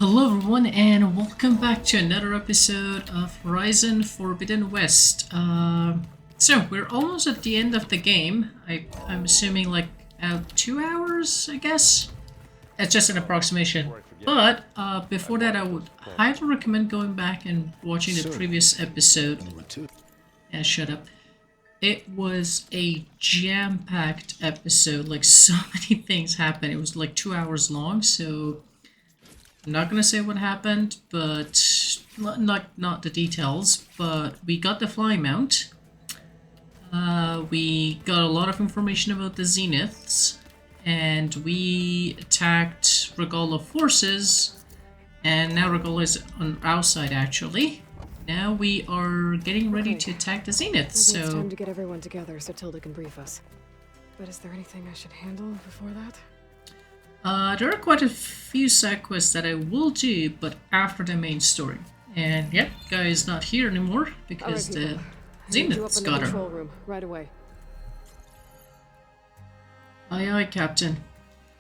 Hello everyone and welcome back to another episode of Horizon Forbidden West. So we're almost at the end of the game. I'm assuming like 2 hours, I guess? It's just an approximation. But before that I would highly recommend going back and watching the previous episode. Yeah, shut up. It was a jam-packed episode, like so many things happened. It was like 2 hours long, so I'm not gonna say what happened, but not the details. But we got the fly mount. We got a lot of information about the Zeniths, and we attacked Regala forces. And now Regala is on our side, actually. Now we are getting ready to attack the Zeniths. So it's time to get everyone together so Tilda can brief us. But is there anything I should handle before that? There are quite a few side quests that I will do, but after the main story. And yep, Guy is not here anymore because the Zeniths got her. Control room right away. Aye, aye, Captain.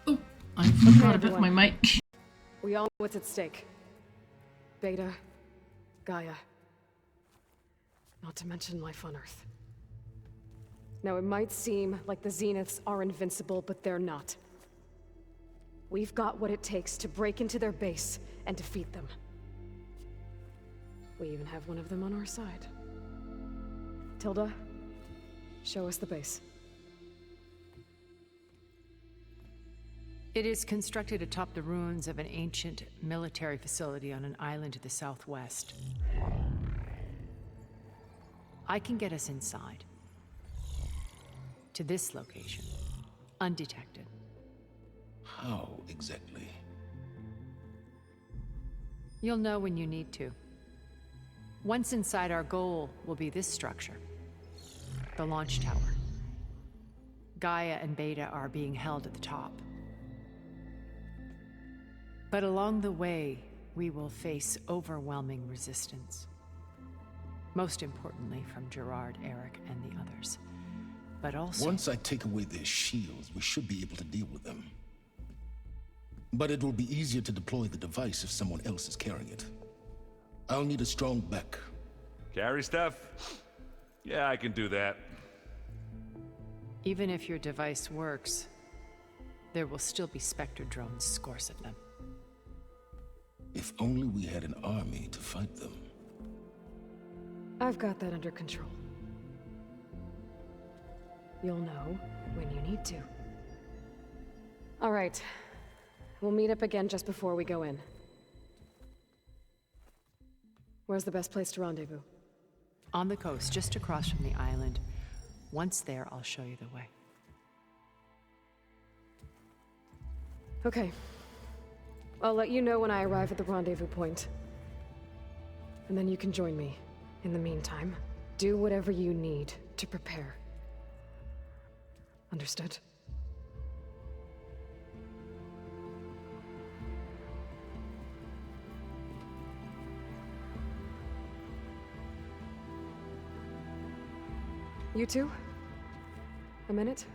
Oh, I forgot about my mic. We all know what's at stake. Beta, Gaia. Not to mention life on Earth. Now, it might seem like the Zeniths are invincible, but they're not. We've got what it takes to break into their base and defeat them. We even have one of them on our side. Tilda, show us the base. It is constructed atop the ruins of an ancient military facility on an island to the southwest. I can get us inside. To this location. Undetected. How exactly? You'll know when you need to. Once inside, our goal will be this structure. The launch tower. Gaia and Beta are being held at the top. But along the way, we will face overwhelming resistance. Most importantly from Gerard, Eric, and the others. But also... Once I take away their shields, we should be able to deal with them. But it will be easier to deploy the device if someone else is carrying it. I'll need a strong back. Carry stuff? Yeah, I can do that. Even if your device works, there will still be Spectre drones, scores of them. If only we had an army to fight them. I've got that under control. You'll know when you need to. All right. We'll meet up again just before we go in. Where's the best place to rendezvous? On the coast, just across from the island. Once there, I'll show you the way. Okay. I'll let you know when I arrive at the rendezvous point. And then you can join me. In the meantime, do whatever you need to prepare. Understood? You two? A minute?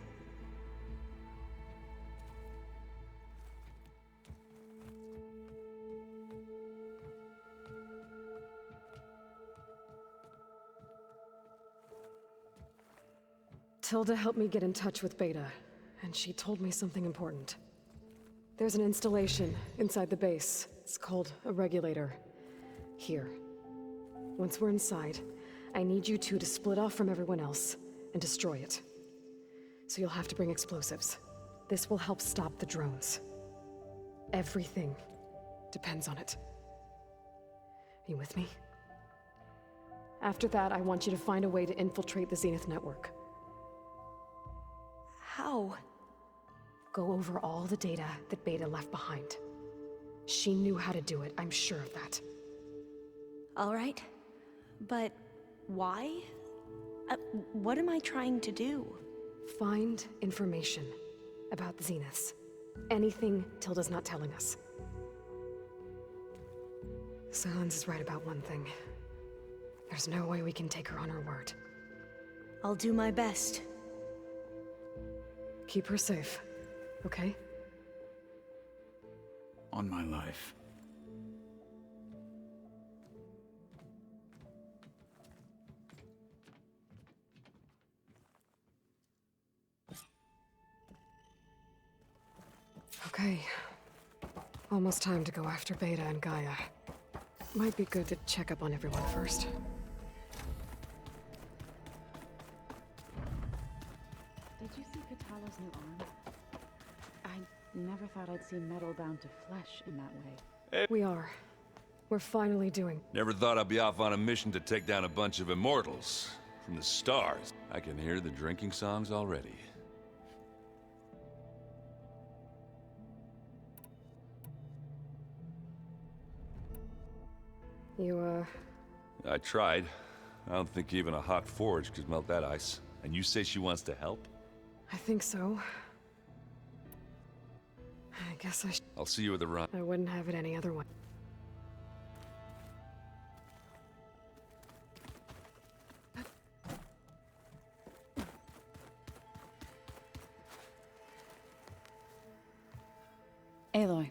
Tilda helped me get in touch with Beta, and she told me something important. There's an installation inside the base. It's called a regulator. Here. Once we're inside, I need you two to split off from everyone else and destroy it. So you'll have to bring explosives. This will help stop the drones. Everything depends on it. You with me? After that, I want you to find a way to infiltrate the Zenith network. How? Go over all the data that Beta left behind. She knew how to do it, I'm sure of that. All right. But why? What am I trying to do? Find information about the Zeniths. Anything Tilda's not telling us. Silence is right about one thing. There's no way we can take her on her word. I'll do my best. Keep her safe, okay? On my life. Okay. Almost time to go after Beta and Gaia. Might be good to check up on everyone first. Did you see Katala's new arm? I never thought I'd see metal bound to flesh in that way. We are. We're finally doing. Never thought I'd be off on a mission to take down a bunch of immortals from the stars. I can hear the drinking songs already. You, I tried. I don't think even a hot forge could melt that ice. And you say she wants to help? I think so. I guess I'll see you at the run. I wouldn't have it any other way. Aloy,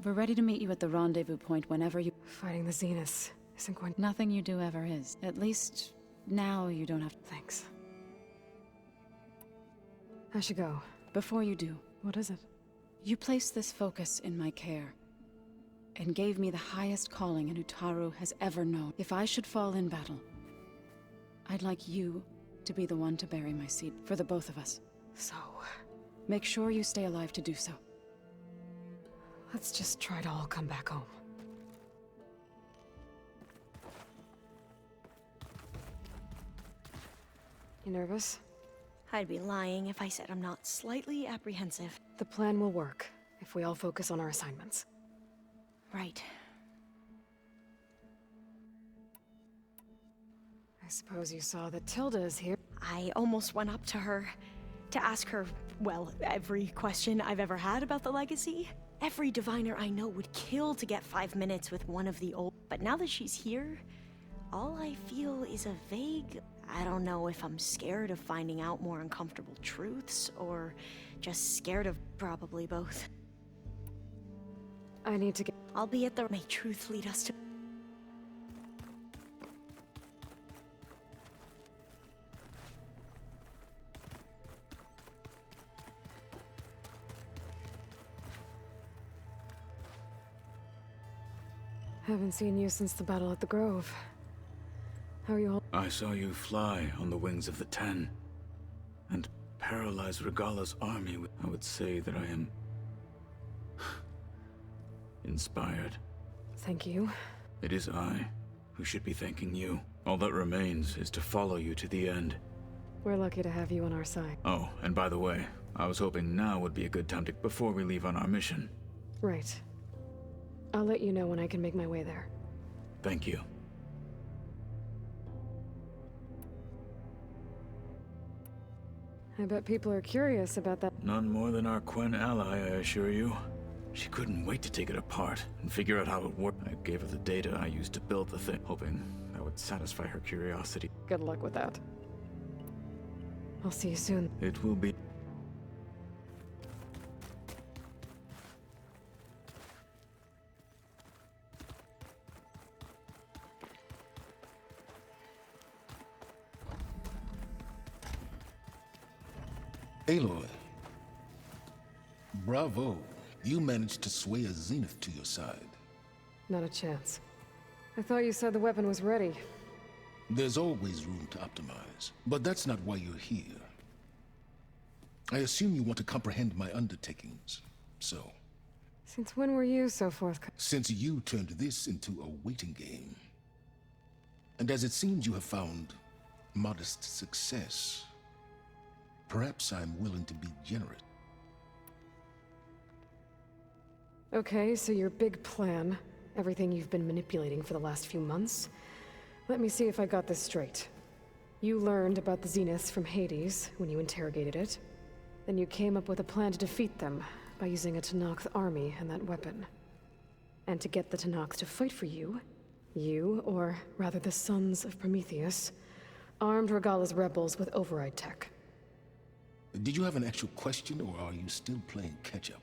we're ready to meet you at the rendezvous point whenever you... Fighting the Zeniths isn't going... Nothing you do ever is. At least, now you don't have to... Thanks. I should go. Before you do, What is it? you placed this focus in my care, and gave me the highest calling an Utaru has ever known. If I should fall in battle, I'd like you to be the one to bury my seed for the both of us. So, Make sure you stay alive to do so. let's just try to all come back home. You nervous? I'd be lying if I said I'm not slightly apprehensive. The plan will work if we all focus on our assignments. Right. I suppose you saw that Tilda is here. I almost went up to her to ask her, well, every question I've ever had about the legacy. Every diviner I know would kill to get 5 minutes with one of the old. But now that she's here, all I feel is a vague... I don't know if I'm scared of finding out more uncomfortable truths, or just scared of probably both. I need to get... I'll be at the... May truth lead us to... Haven't seen you since the battle at the Grove. How are you all? I saw you fly on the wings of the Ten, and paralyze Regala's army. I would say that I am... inspired. Thank you. It is I who should be thanking you. All that remains is to follow you to the end. We're lucky to have you on our side. Oh, and by the way, I was hoping now would be a good time to... before we leave on our mission. Right. I'll let you know when I can make my way there. Thank you. I bet people are curious about that. None more than our Quen ally, I assure you. She couldn't wait to take it apart and figure out how it worked. I gave her the data I used to build the thing, hoping that would satisfy her curiosity. Good luck with that. I'll see you soon. It will be... Aloy. Bravo. You managed to sway a Zenith to your side. Not a chance. I thought you said the weapon was ready. There's always room to optimize, but that's not why you're here. I assume you want to comprehend my undertakings, so... Since when were you so forthcoming? Since you turned this into a waiting game, and as it seems you have found modest success, perhaps I'm willing to be generous. Okay, so your big plan, everything you've been manipulating for the last few months. Let me see if I got this straight. You learned about the Zeniths from Hades when you interrogated it. Then you came up with a plan to defeat them by using a Tenakth army and that weapon. And to get the Tenakth to fight for you, or rather the Sons of Prometheus, armed Regala's rebels with override tech. Did you have an actual question, or are you still playing catch-up?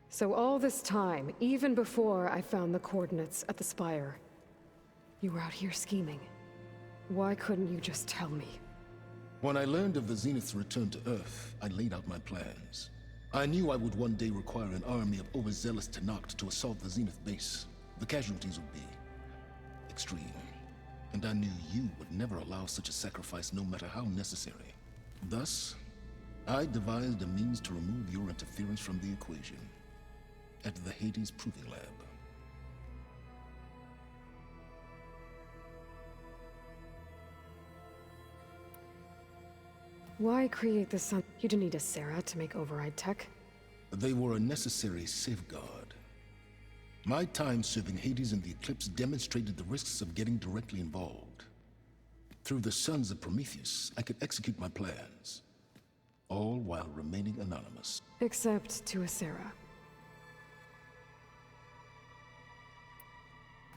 So all this time, even before I found the coordinates at the Spire, you were out here scheming. Why couldn't you just tell me? When I learned of the Zenith's return to Earth, I laid out my plans. I knew I would one day require an army of overzealous Tenakth to assault the Zenith base. The casualties would be extreme. And I knew you would never allow such a sacrifice, no matter how necessary. Thus, I devised a means to remove your interference from the equation at the Hades Proving Lab. Why create the sun? You didn't need a Sarah to make override tech. They were a necessary safeguard. My time serving Hades in the Eclipse demonstrated the risks of getting directly involved. Through the Sons of Prometheus, I could execute my plans, all while remaining anonymous. Except to a Sarah.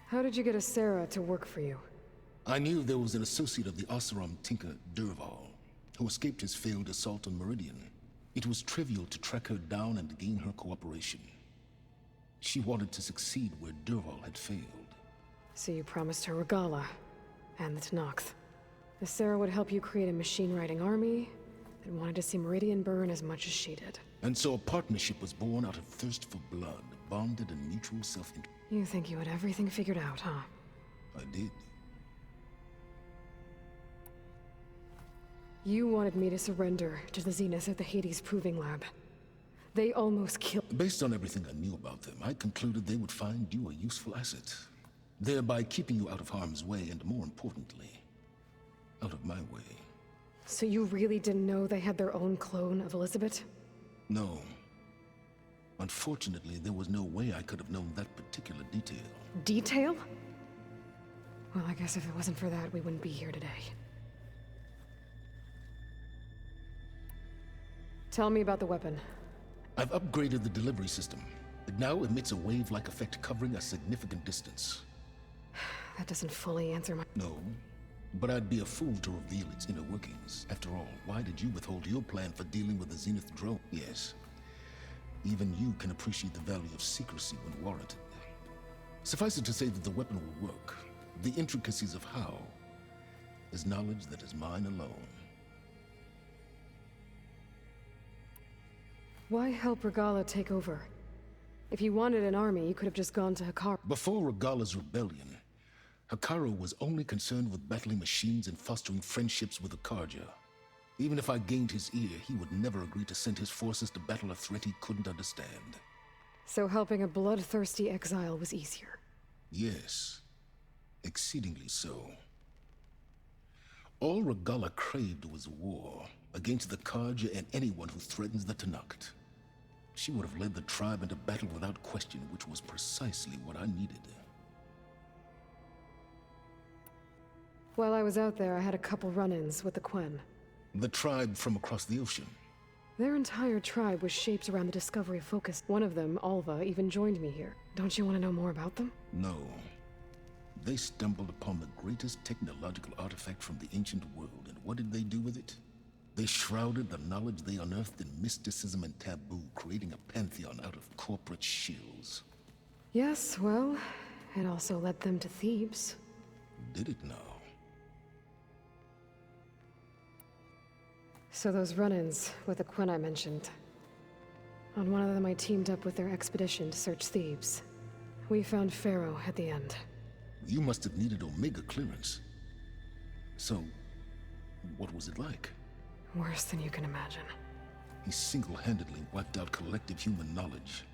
How did you get a Sarah to work for you? I knew there was an associate of the Oseram tinker, Derval, who escaped his failed assault on Meridian. It was trivial to track her down and gain her cooperation. She wanted to succeed where Derval had failed. So you promised her Regala, and the Tenakth. The Sarah would help you create a machine-riding army that wanted to see Meridian burn as much as she did. And so a partnership was born out of thirst for blood, bonded in mutual self-interest. You think you had everything figured out, huh? I did. You wanted me to surrender to the Zenith at the Hades Proving Lab. They almost killed— Based on everything I knew about them, I concluded they would find you a useful asset, thereby keeping you out of harm's way and, more importantly, out of my way. So you really didn't know they had their own clone of Elizabeth? No. Unfortunately, there was no way I could have known that particular detail. Detail? Well, I guess if it wasn't for that, we wouldn't be here today. Tell me about the weapon. I've upgraded the delivery system. It now emits a wave-like effect covering a significant distance. That doesn't fully answer my— No, but I'd be a fool to reveal its inner workings. After all, why did you withhold your plan for dealing with the Zenith drone? Yes. Even you can appreciate the value of secrecy when warranted. Suffice it to say that the weapon will work. The intricacies of how is knowledge that is mine alone. Why help Regala take over? If you wanted an army, you could have just gone to Hikaru. Before Regala's rebellion, Hikaru was only concerned with battling machines and fostering friendships with the Karja. Even if I gained his ear, he would never agree to send his forces to battle a threat he couldn't understand. So helping a bloodthirsty exile was easier? Yes, exceedingly so. All Regala craved was war against the Karja and anyone who threatens the Tenakth. She would have led the tribe into battle without question, which was precisely what I needed. While I was out there, I had a couple run-ins with the Quen. The tribe from across the ocean. Their entire tribe was shaped around the discovery of focus. One of them, Alva, even joined me here. Don't you want to know more about them? No. They stumbled upon the greatest technological artifact from the ancient world, and what did they do with it? They shrouded the knowledge they unearthed in mysticism and taboo, creating a pantheon out of corporate shills. Yes, well, it also led them to Thebes. Did it now? So those run-ins with the Quen I mentioned. On one of them I teamed up with their expedition to search Thebes. We found Pharaoh at the end. You must have needed Omega clearance. So, what was it like? Worse than you can imagine. He single-handedly wiped out collective human knowledge.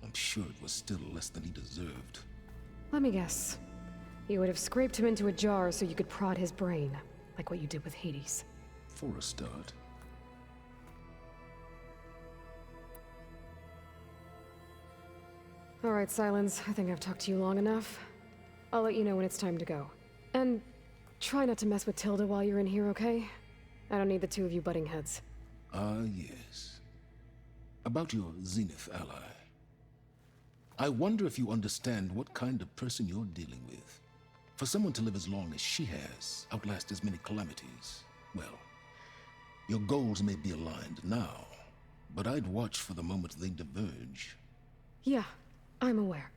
I'm sure it was still less than he deserved. Let me guess. You would have scraped him into a jar so you could prod his brain, like what you did with Hades. For a start. All right, Silence. I think I've talked to you long enough. I'll let you know when it's time to go. And try not to mess with Tilda while you're in here, okay? I don't need the two of you butting heads. Ah, yes. About your Zenith ally. I wonder if you understand what kind of person you're dealing with. For someone to live as long as she has, outlast as many calamities, well, your goals may be aligned now, but I'd watch for the moment they diverge. Yeah, I'm aware.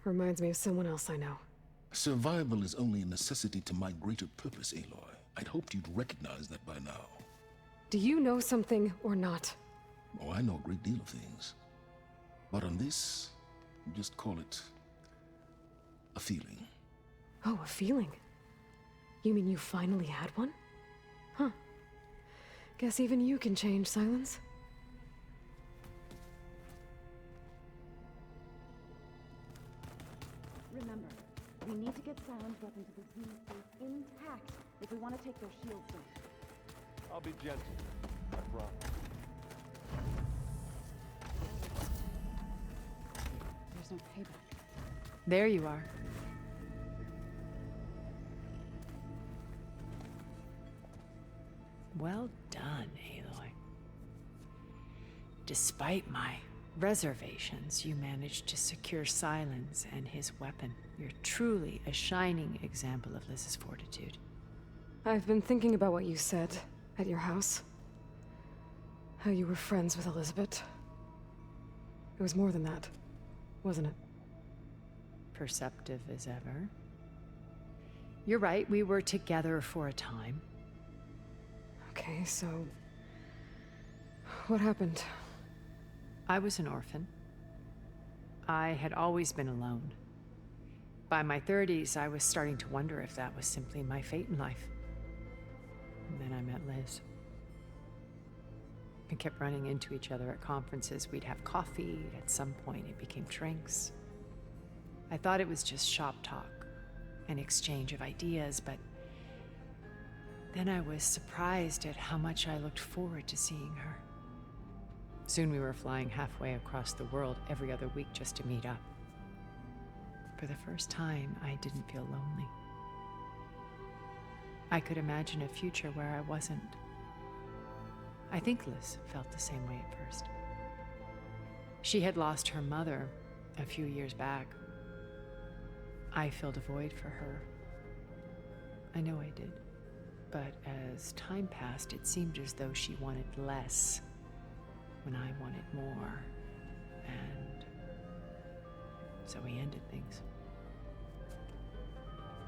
Reminds me of someone else I know. Survival is only a necessity to my greater purpose, Aloy. I'd hoped you'd recognize that by now. Do you know something or not? Oh, I know a great deal of things. But on this, just call it a feeling. Oh, a feeling? You mean you finally had one? Huh. Guess even you can change, Silence. Remember, we need to get Silence weapons to the Xena base intact if we want to take their shields down. I'll be gentle. I promise. There's no payback. There you are. Well done, Aloy. Despite my reservations, you managed to secure Silence and his weapon. You're truly a shining example of Liz's fortitude. I've been thinking about what you said at your house. How you were friends with Elizabeth. It was more than that, wasn't it? Perceptive as ever. You're right, we were together for a time. Okay, so... what happened? I was an orphan. I had always been alone. By my 30s, I was starting to wonder if that was simply my fate in life. And then I met Liz. We kept running into each other at conferences. We'd have coffee. At some point, it became drinks. I thought it was just shop talk, an exchange of ideas, but then I was surprised at how much I looked forward to seeing her. Soon we were flying halfway across the world every other week just to meet up. For the first time, I didn't feel lonely. I could imagine a future where I wasn't. I think Liz felt the same way at first. She had lost her mother a few years back. I filled a void for her. I know I did. But as time passed, it seemed as though she wanted less when I wanted more. And so we ended things.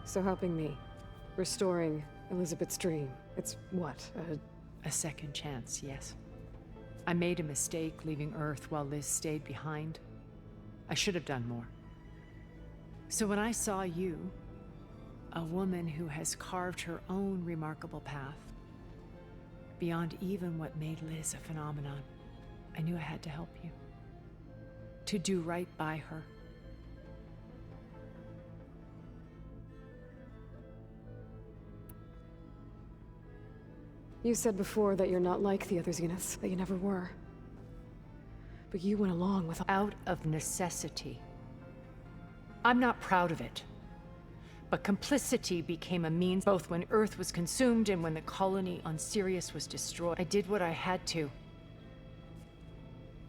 So helping me. Restoring Elizabeth's dream. It's what, A second chance, yes. I made a mistake leaving Earth while Liz stayed behind. I should have done more. So when I saw you, a woman who has carved her own remarkable path, beyond even what made Liz a phenomenon, I knew I had to help you. To do right by her. You said before that you're not like the other Zeniths, that you never were. But you went along with Out of necessity. I'm not proud of it. But complicity became a means both when Earth was consumed and when the colony on Sirius was destroyed. I did what I had to.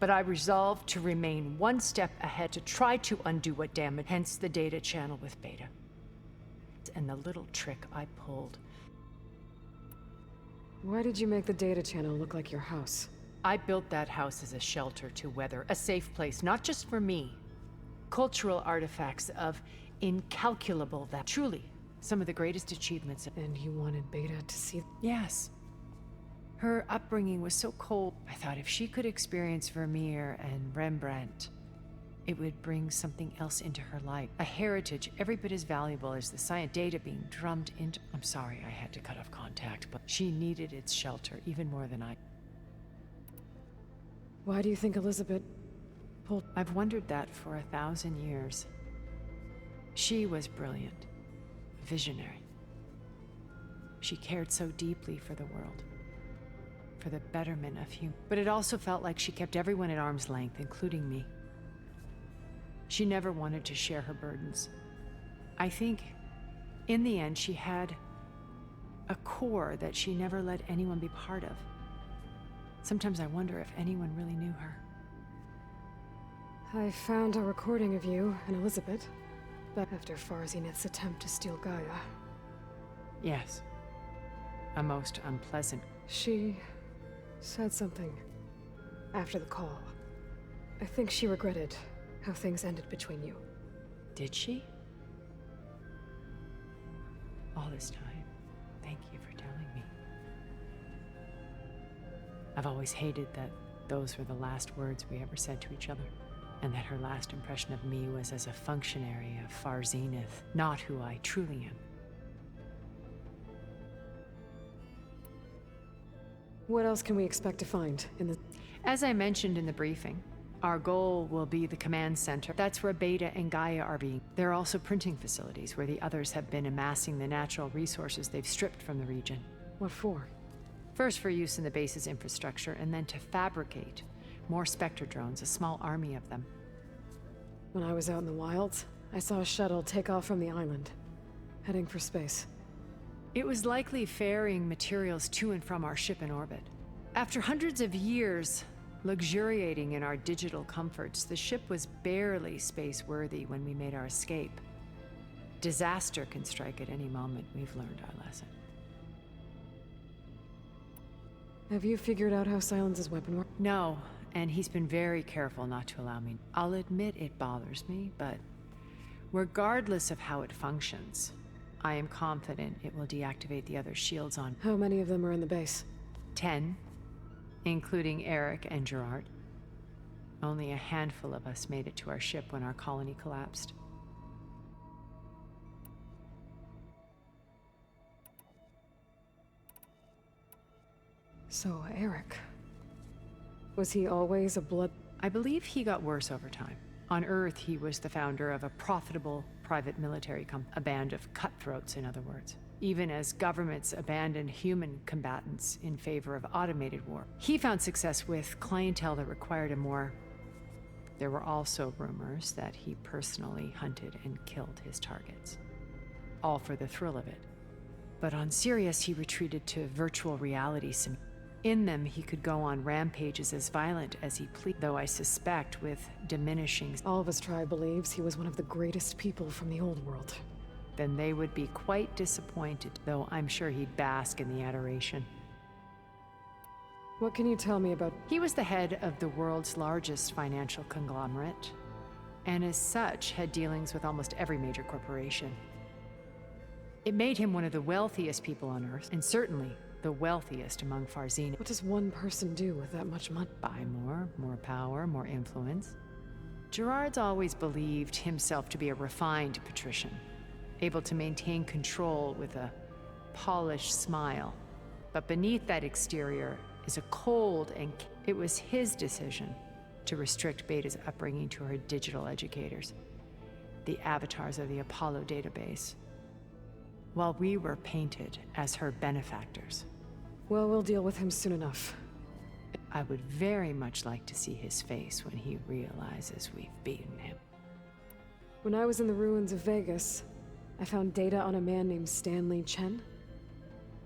But I resolved to remain one step ahead to try to undo what damaged, hence the data channel with Beta. And the little trick I pulled. Why did you make the data channel look like your house? I built that house as a shelter to weather, a safe place, not just for me. Cultural artifacts of incalculable that truly some of the greatest achievements. And you wanted Beta to see... Yes. Her upbringing was so cold. I thought if she could experience Vermeer and Rembrandt, it would bring something else into her life. A heritage every bit as valuable as the science data being drummed into... I'm sorry I had to cut off contact, but she needed its shelter even more than I. Why do you think Elizabeth pulled... I've wondered that for 1,000 years. She was brilliant, visionary. She cared so deeply for the world, for the betterment of human. But it also felt like she kept everyone at arm's length, including me. She never wanted to share her burdens. I think, in the end, she had a core that she never let anyone be part of. Sometimes I wonder if anyone really knew her. I found a recording of you and Elizabeth, but after Far Zenith's attempt to steal Gaia. Yes. A most unpleasant. She said something after the call. I think she regretted how things ended between you. Did she? All this time, thank you for telling me. I've always hated that those were the last words we ever said to each other. And that her last impression of me was as a functionary of Far Zenith, not who I truly am. What else can we expect to find in the... As I mentioned in the briefing, our goal will be the command center. That's where Beta and Gaia are being. There are also printing facilities where the others have been amassing the natural resources they've stripped from the region. What for? First for use in the base's infrastructure, and then to fabricate more Spectre drones, a small army of them. When I was out in the wilds, I saw a shuttle take off from the island, heading for space. It was likely ferrying materials to and from our ship in orbit. After hundreds of years luxuriating in our digital comforts, the ship was barely space-worthy when we made our escape. Disaster can strike at any moment. We've learned our lesson. Have you figured out how Silence's weapon works? No, and he's been very careful not to allow me. I'll admit it bothers me, but regardless of how it functions, I am confident it will deactivate the other shields on. How many of them are in the base? 10, including Eric and Gerard. Only a handful of us made it to our ship when our colony collapsed. So, Eric... was he always a blood... I believe he got worse over time. On Earth, he was the founder of a profitable private military company, a band of cutthroats, in other words. Even as governments abandoned human combatants in favor of automated war. He found success with clientele that required a more... There were also rumors that he personally hunted and killed his targets. All for the thrill of it. But on Sirius, he retreated to virtual reality simulations. In them, he could go on rampages as violent as he pleased, though I suspect with diminishing... All of his tribe believes he was one of the greatest people from the old world. Then they would be quite disappointed, though I'm sure he'd bask in the adoration. What can you tell me about... He was the head of the world's largest financial conglomerate, and as such had dealings with almost every major corporation. It made him one of the wealthiest people on Earth, and certainly the wealthiest among Far Zenith. What does one person do with that much money? Buy more power, more influence. Gerard's always believed himself to be a refined patrician, able to maintain control with a polished smile. But beneath that exterior is a cold and... It was his decision to restrict Beta's upbringing to her digital educators, the avatars of the Apollo database, while we were painted as her benefactors. Well, we'll deal with him soon enough. I would very much like to see his face when he realizes we've beaten him. When I was in the ruins of Vegas, I found data on a man named Stanley Chen.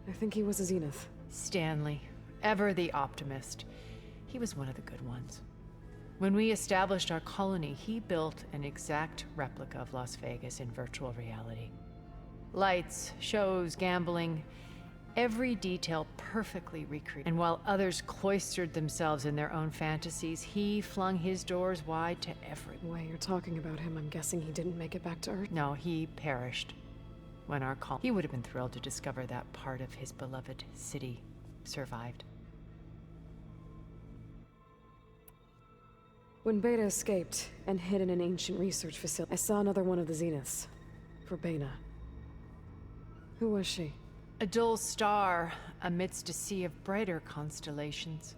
I think he was a Zenith. Stanley, ever the optimist. He was one of the good ones. When we established our colony, he built an exact replica of Las Vegas in virtual reality. Lights, shows, gambling, every detail perfectly recreated. And while others cloistered themselves in their own fantasies, he flung his doors wide to everyone. The way you're talking about him, I'm guessing he didn't make it back to Earth? No, he perished when our colony... He would have been thrilled to discover that part of his beloved city survived. When Beta escaped and hid in an ancient research facility, I saw another one of the Zeniths. Verbena. Who was she? A dull star amidst a sea of brighter constellations.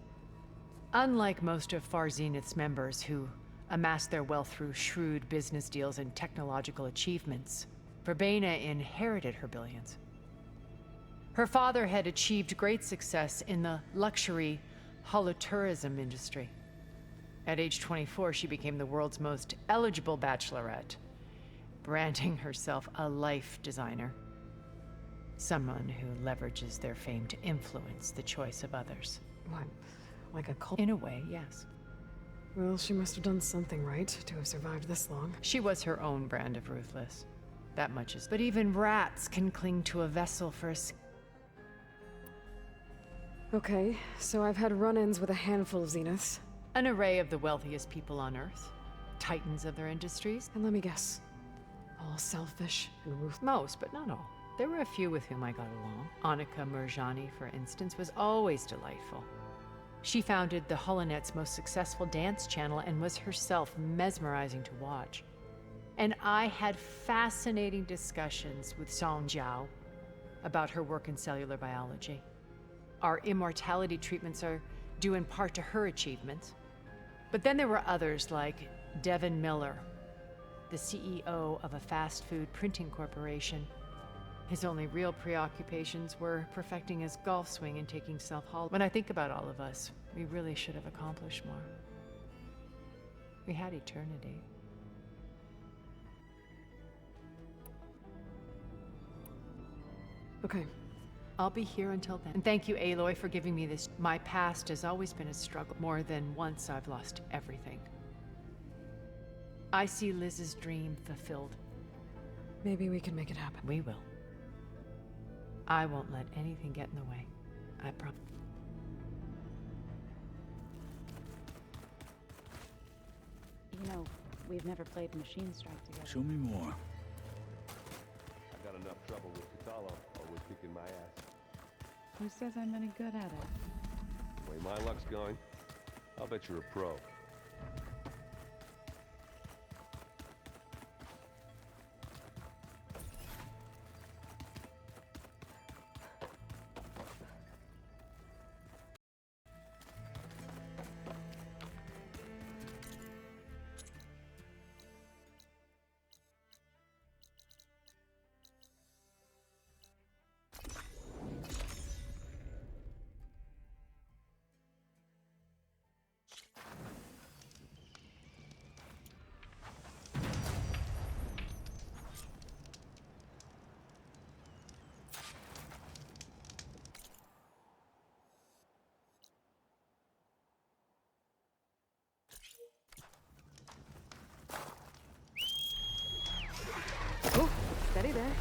Unlike most of Far Zenith's members who amassed their wealth through shrewd business deals and technological achievements, Verbena inherited her billions. Her father had achieved great success in the luxury holotourism industry. At age 24, she became the world's most eligible bachelorette, branding herself a life designer. Someone who leverages their fame to influence the choice of others. What? Like a cult? In a way, yes. Well, she must have done something right to have survived this long. She was her own brand of ruthless. That much is... But even rats can cling to a vessel for a... Okay, so I've had run-ins with a handful of Zeniths. An array of the wealthiest people on Earth. Titans of their industries. And let me guess. All selfish and ruthless. Most, but not all. There were a few with whom I got along. Annika Murjani, for instance, was always delightful. She founded the Holonet's most successful dance channel and was herself mesmerizing to watch. And I had fascinating discussions with Song Jiao about her work in cellular biology. Our immortality treatments are due in part to her achievements. But then there were others like Devin Miller, the CEO of a fast food printing corporation. His only real preoccupations were perfecting his golf swing and taking self-haul. When I think about all of us, we really should have accomplished more. We had eternity. Okay. I'll be here until then. And thank you, Aloy, for giving me this. My past has always been a struggle. More than once, I've lost everything. I see Liz's dream fulfilled. Maybe we can make it happen. We will. I won't let anything get in the way. I promise. You know, we've never played Machine Strike together. Show me more. I got enough trouble with Katalo, always kicking my ass. Who says I'm any good at it? The way my luck's going, I'll bet you're a pro. Oh, steady there.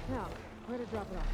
Now, where to drop it off?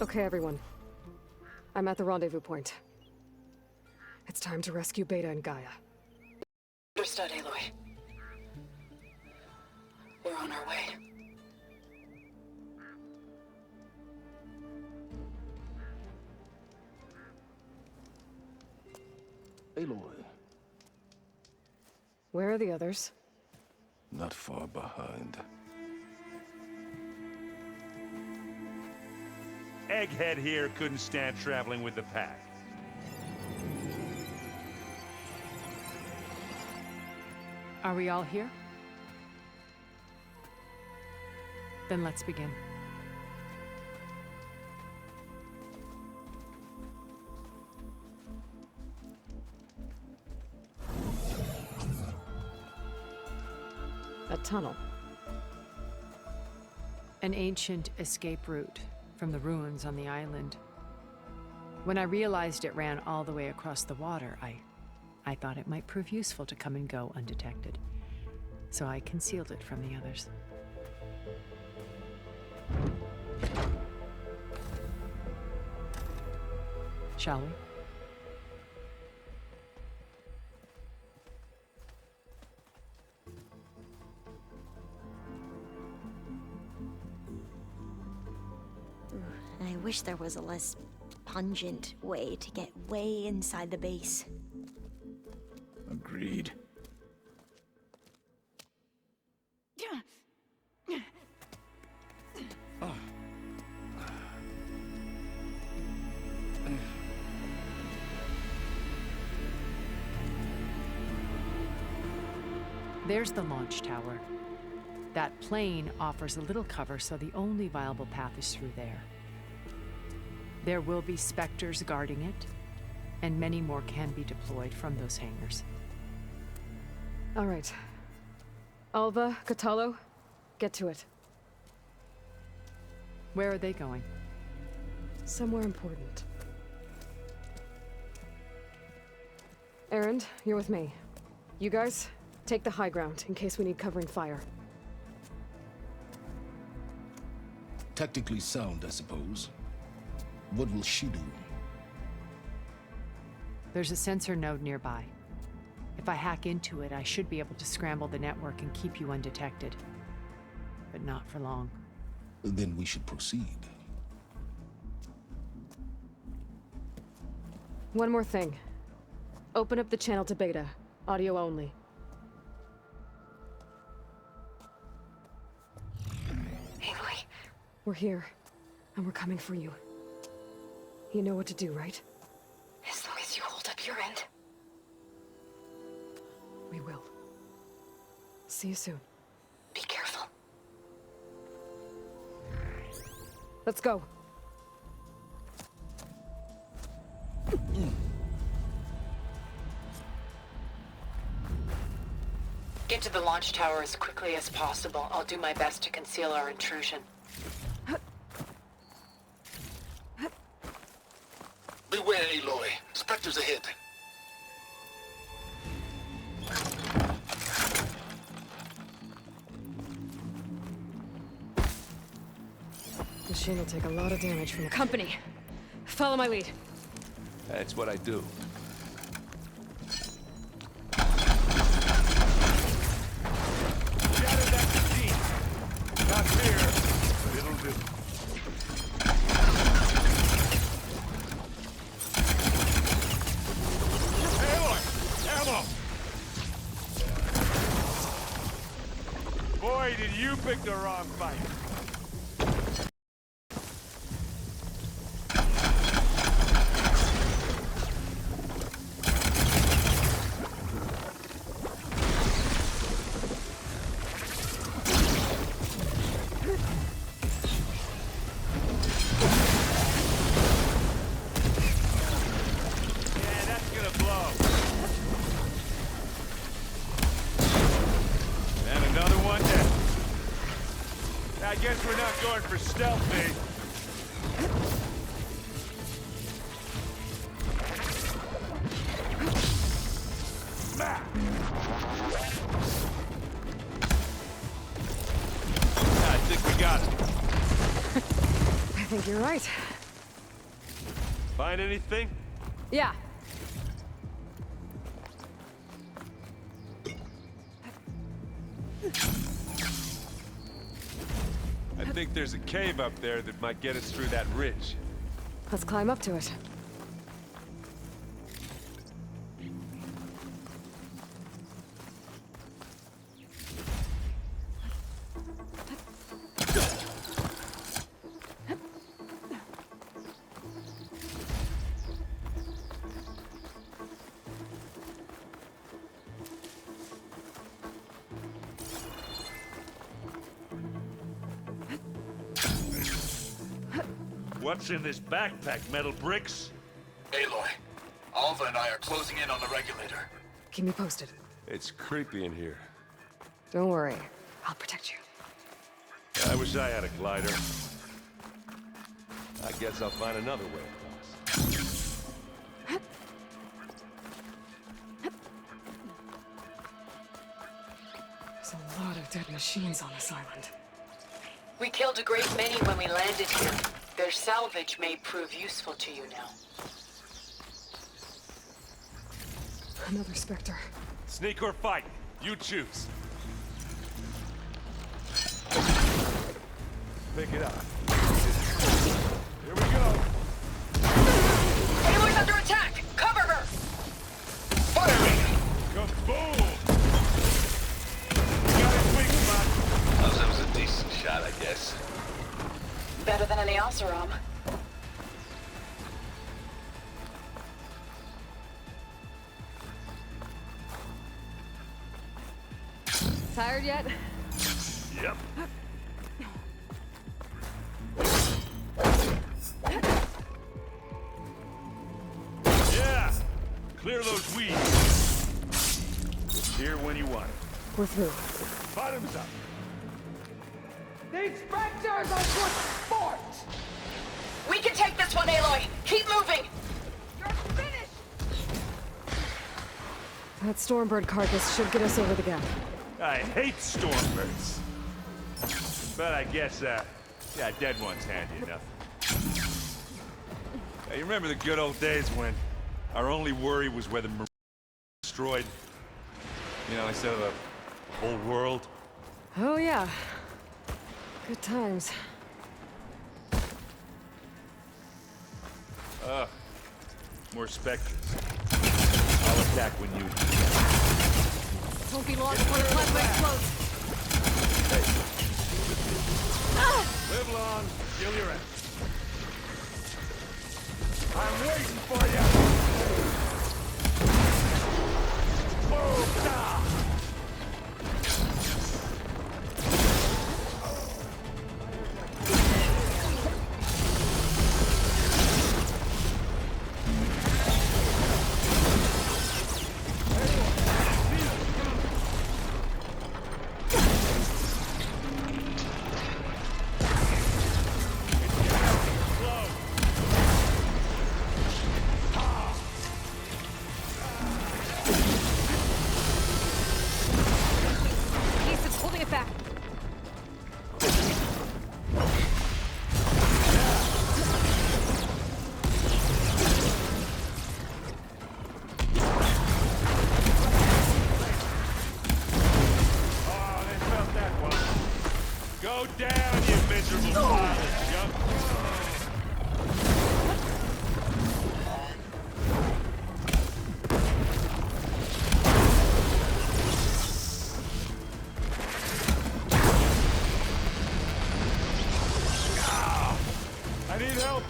Okay, everyone. I'm at the rendezvous point. It's time to rescue Beta and Gaia. Understood, Aloy. We're on our way. Aloy, Where are the others? not far behind. Egghead here couldn't stand traveling with the pack. Are we all here? Then let's begin. That tunnel. An ancient escape route from the ruins on the island. When I realized it ran all the way across the water, I thought it might prove useful to come and go undetected. So I concealed it from the others. Shall we? I wish there was a less pungent way to get way inside the base. Agreed. There's the launch tower. That plane offers a little cover, so the only viable path is through there. There will be Spectres guarding it, and many more can be deployed from those hangars. All right. Alva, Catalo, get to it. Where are they going? Somewhere important. Erend, you're with me. You guys, take the high ground in case we need covering fire. Tactically sound, I suppose. What will she do? There's a sensor node nearby. If I hack into it, I should be able to scramble the network and keep you undetected. But not for long. Then we should proceed. One more thing. Open up the channel to Beta. Audio only. Aloy. We're here, and we're coming for you. You know what to do, right? As long as you hold up your end. We will. See you soon. Be careful. Let's go. Get to the launch tower as quickly as possible. I'll do my best to conceal our intrusion. Beware, Aloy. Spectres ahead. Machine will take a lot of damage from the company. Follow my lead. That's what I do. Shatter that machine. Not fair, but it'll do. Ammo! Boy, did you pick the wrong fight. Yeah, that's gonna blow. And another one dead. I guess we're not going for stealth, mate. Smack! I think we got it. I think you're right. Find anything? Yeah. I think there's a cave up there that might get us through that ridge. Let's climb up to it. What's in this backpack, metal bricks? Aloy, Alva and I are closing in on the regulator. Keep me posted. It's creepy in here. Don't worry. I'll protect you. I wish I had a glider. I guess I'll find another way across. There's a lot of dead machines on this island. We killed a great many when we landed here. Their salvage may prove useful to you now. Another Spectre. Sneak or fight, you choose. Pick it up. Here we go. Aloy's under attack! Cover her! Firing! Kaboom! Got his weak spot. That was a decent shot, I guess. Better than any Oseram. Tired yet? Yep. Yeah! Clear those weeds. It's here when you want it. We're through. Bottoms up. These Spectres are good sport! We can take this one, Aloy! Keep moving! You're finished! That Stormbird carcass should get us over the gap. I hate Stormbirds. But I guess, yeah, dead one's handy enough. Hey, you remember the good old days when our only worry was whether Marine was destroyed? You know, instead of the whole world? Oh, yeah. Good times. More Spectres. I'll attack when you... Won't be long before the plasma explodes. Hey. Live long, kill your ass. I'm waiting for you! Move now! Go down, you miserable pile of junk! I need help!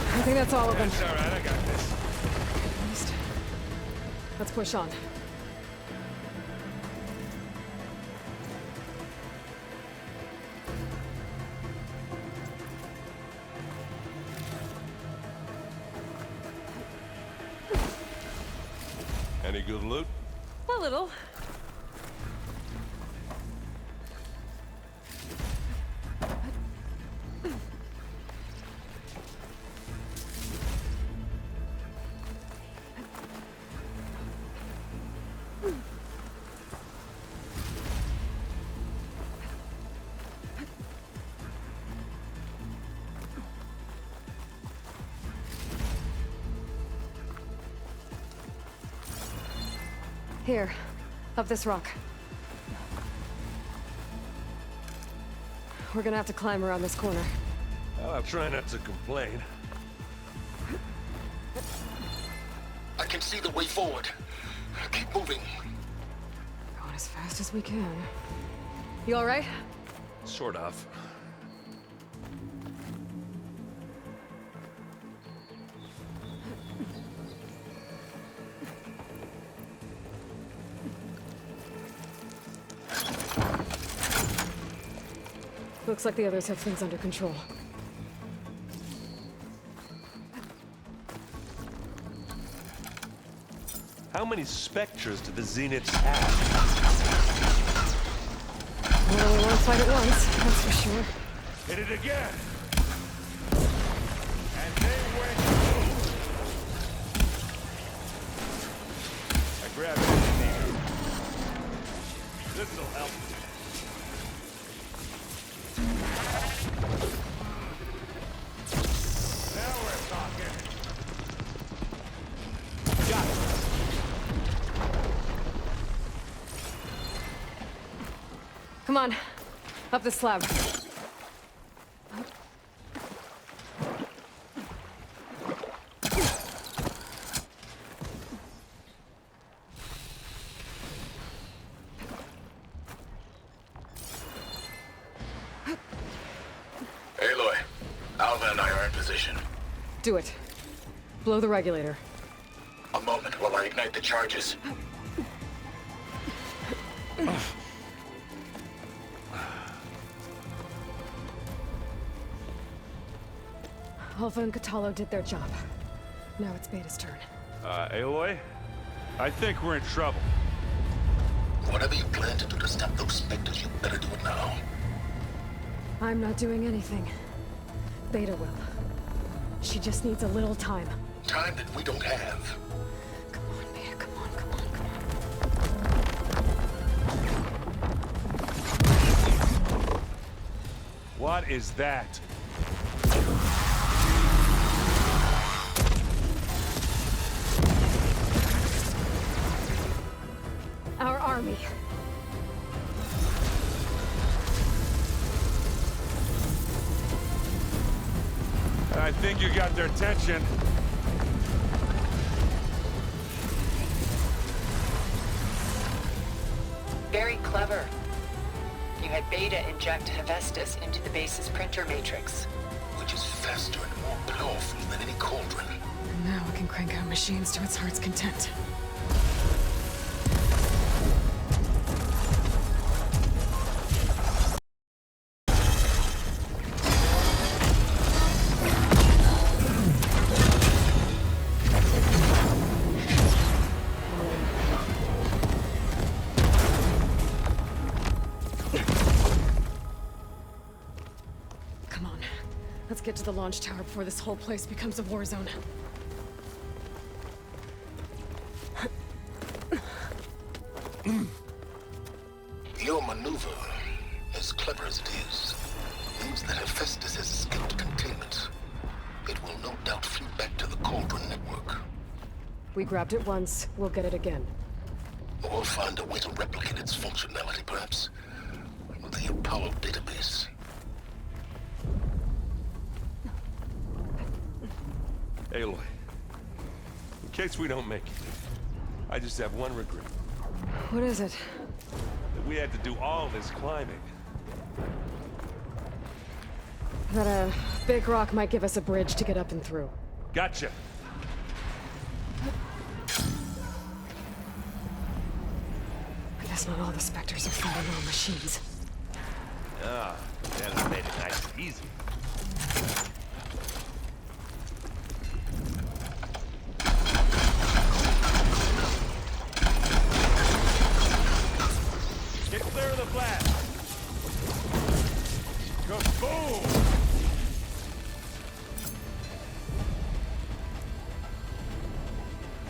I think that's all of them. That's alright, I got this. At least. Let's push on. Any good loot? A little. Here, up this rock. We're gonna have to climb around this corner. Well, I'll try not to complain. I can see the way forward. Keep moving. Going as fast as we can. You all right? Sort of. Looks like the others have things under control. How many Spectres do the Zeniths have? Well, we won't fight at once, that's for sure. Hit it again! And they went boom! I grabbed it. This'll help. Now we're talking. Got it. Come on, up the slab. Aloy, Alva and I are in position. Do it. Blow the regulator. A moment while I ignite the charges. Alpha and Catalo did their job. Now it's Beta's turn. Aloy? I think we're in trouble. Whatever you plan to do to stop those Spectres, you better do it now. I'm not doing anything. Beta will. She just needs a little time. Time that we don't have. Come on, Beta, come on, come on, come on. What is that? Our army. I think you got their attention. Very clever. You had Beta inject Hephaestus into the base's printer matrix. Which is faster and more powerful than any cauldron. Now we can crank out machines to its heart's content. Let's get to the launch tower before this whole place becomes a war zone. Your maneuver, as clever as it is, means that Hephaestus has escaped containment. It will no doubt flee back to the Cauldron network. We grabbed it once, we'll get it again. Or find a way to replicate its functionality, perhaps, with the Apollo database. Aloy, in case we don't make it, I just have one regret. What is it? That we had to do all this climbing. That a big rock might give us a bridge to get up and through. Gotcha. I guess not all the Spectres are fighting our machines. Ah, that made it nice and easy. Get clear of the blast. Kaboom!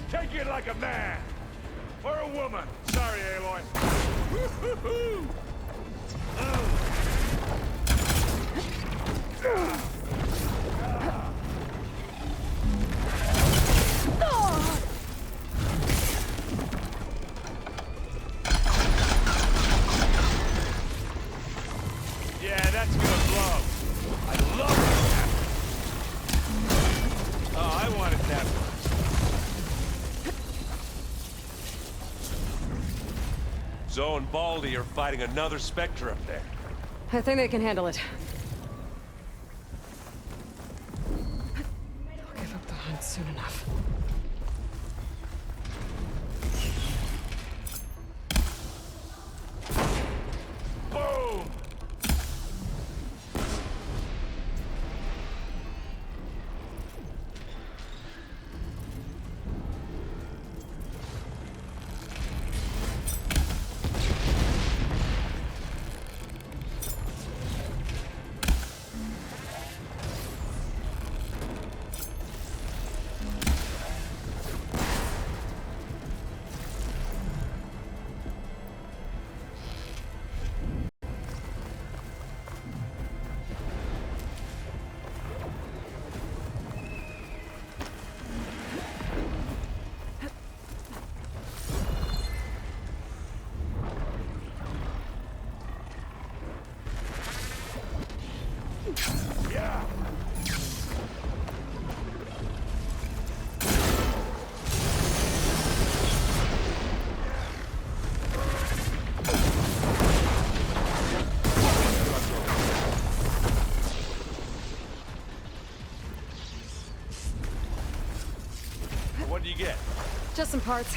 Take it like a man. Or a woman. Sorry, Aloy. Woo-hoo-hoo! Zoe and Baldy are fighting another Spectre up there. I think they can handle it. They'll give up the hunt soon enough. Boom! What do you get? Just some parts.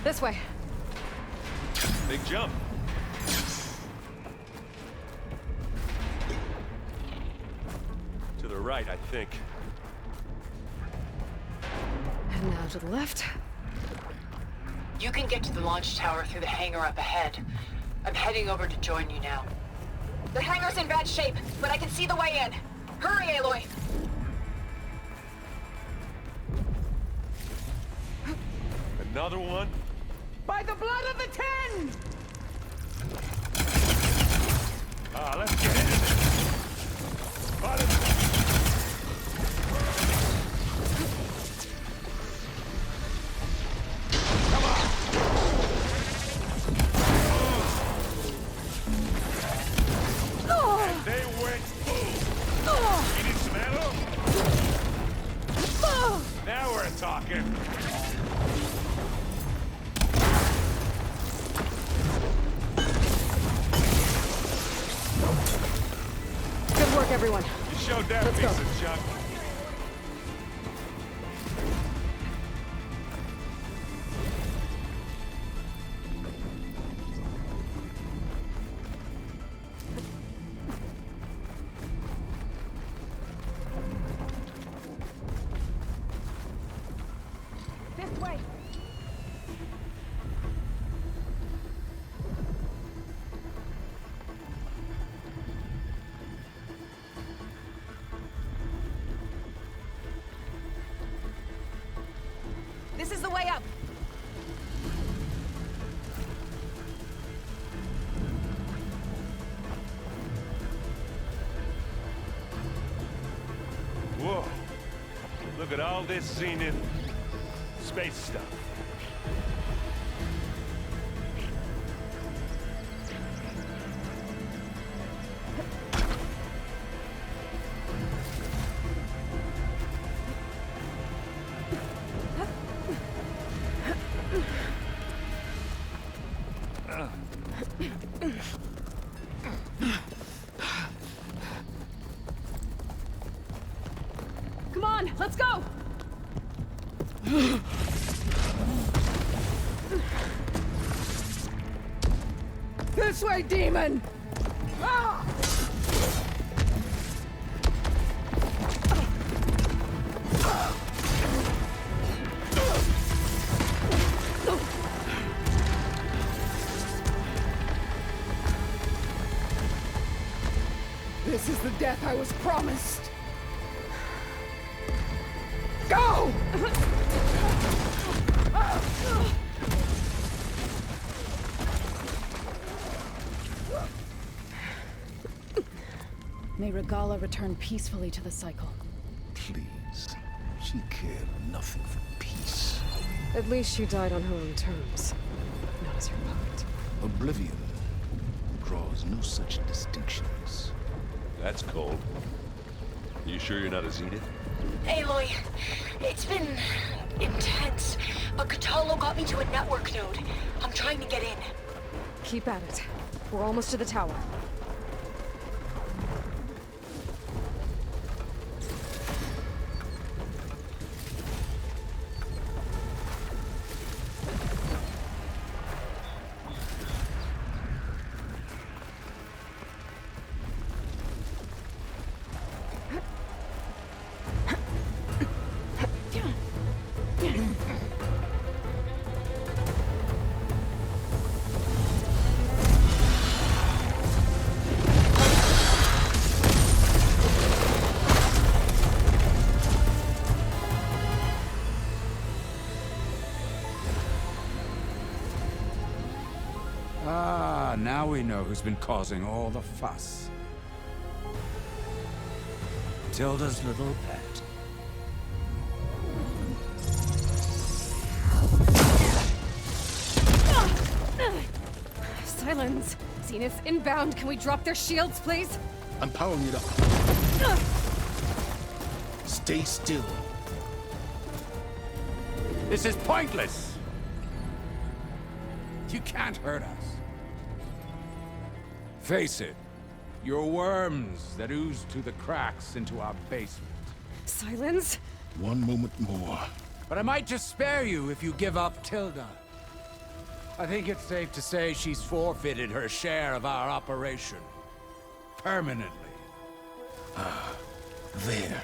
This way. Big jump. To the right, I think. And now to the left. You can get to the launch tower through the hangar up ahead. I'm heading over to join you now. The hangar's in bad shape, but I can see the way in. Hurry, Aloy! Another one? By the blood of the Ten! Let's get in it. Come on! And they went boom! You need some ammo? Now we're talking. Good work, everyone. You showed that Let's piece go. of junk. This way. This is the way up. Whoa. Look at all this Zenith space stuff. Come on, let's go! This way, demon! Ah! This is the death I was promised. Go! May Regala return peacefully to the cycle. Please. She cared nothing for peace. At least she died on her own terms, not as her puppet. Oblivion draws no such distinctions. That's cold. You sure you're not a Zenith? Aloy, it's been intense, but Catalo got me to a network node. I'm trying to get in. Keep at it. We're almost to the tower. Ah, now we know who's been causing all the fuss. Tilda's little pet. Silence! Zenith inbound. Can we drop their shields, please? I'm powering it up. Stay still. This is pointless! You can't hurt us. Face it, you're worms that ooze through the cracks into our basement. Silence? One moment more. But I might just spare you if you give up Tilda. I think it's safe to say she's forfeited her share of our operation. Permanently. Ah, there.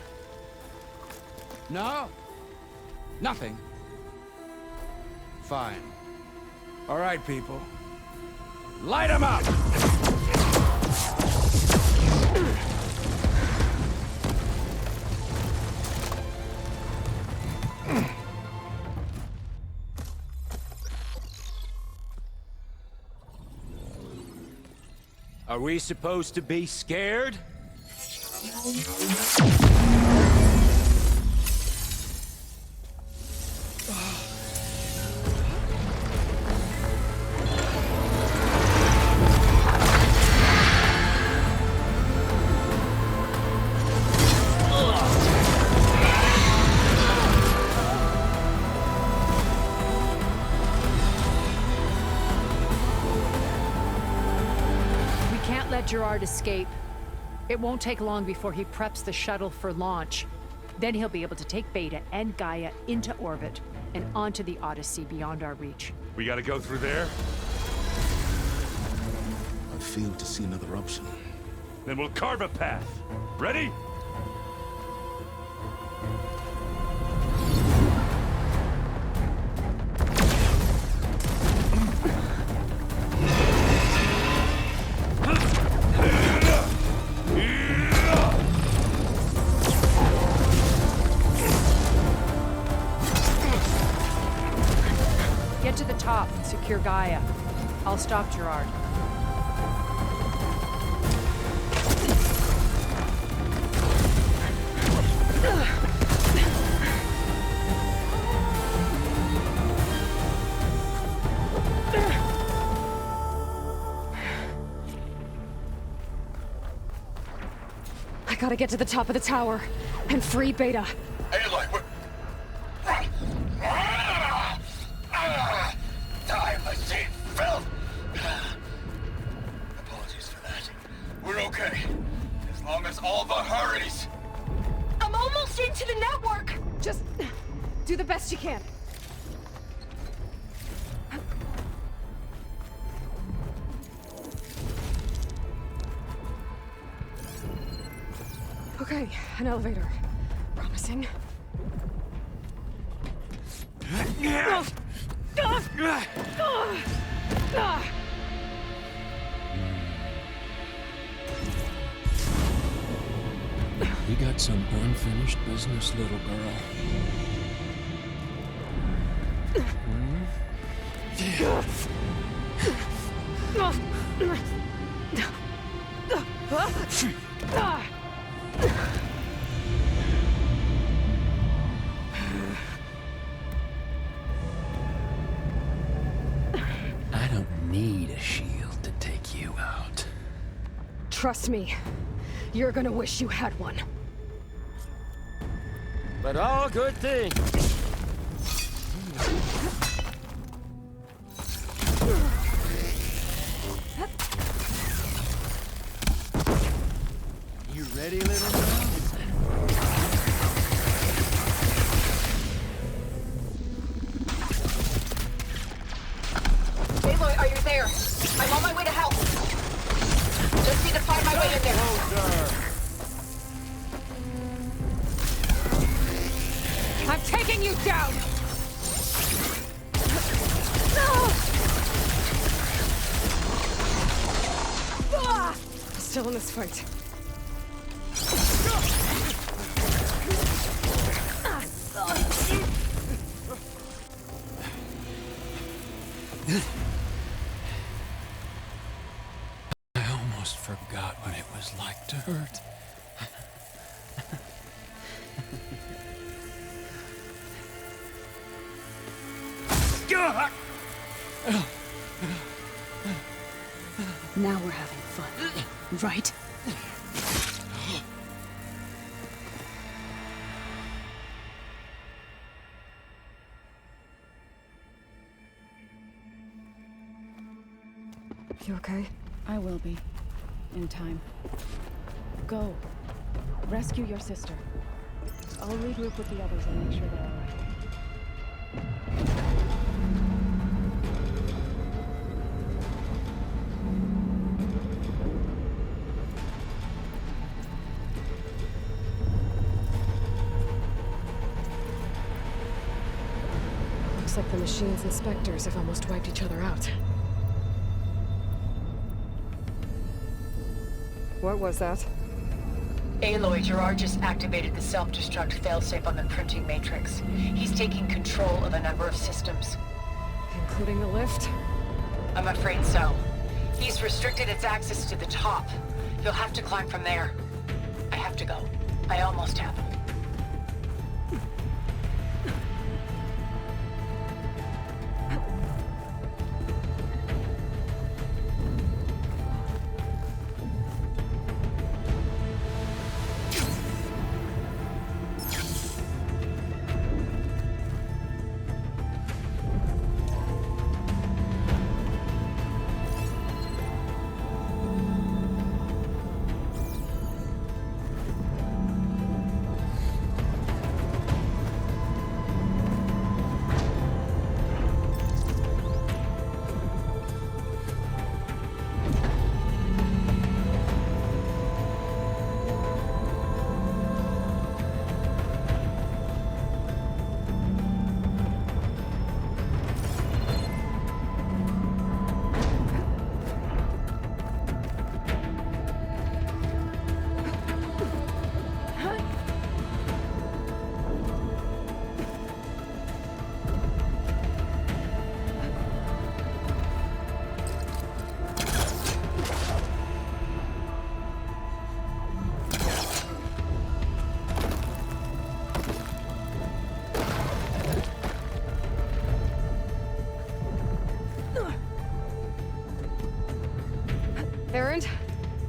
No? Nothing. Fine. All right, people. Light 'em up! Are we supposed to be scared? Gerard escape. It won't take long before he preps the shuttle for launch. Then he'll be able to take Beta and Gaia into orbit and onto the Odyssey beyond our reach. We gotta go through there? I fail to see another option. Then we'll carve a path. Ready? Get to the top and secure Gaia. I'll stop Gerard. I gotta get to the top of the tower and free Beta. Aloy, time machine filth! Apologies for that. We're okay. As long as Alva hurries. I'm almost into the network! Just do the best you can. Okay, an elevator. Promising. We got got some unfinished business, little girl. I don't need a shield to take you out. Trust me, you're gonna wish you had one. But all good things. You ready, little girl? Aloy, are you there? I'm on my way to help. Just need to find my way in there. I'm taking you down! Still in this fight. I almost forgot what it was like to hurt. Now we're having fun, right? You okay? I will be. In time. Go. Rescue your sister. I'll regroup with the others and make sure they're alright. Looks like the machine's inspectors have almost wiped each other out. What was that? Aloy, Gerard just activated the self-destruct failsafe on the printing matrix. He's taking control of a number of systems. Including the lift? I'm afraid so. He's restricted its access to the top. You'll have to climb from there. I have to go. I almost have him.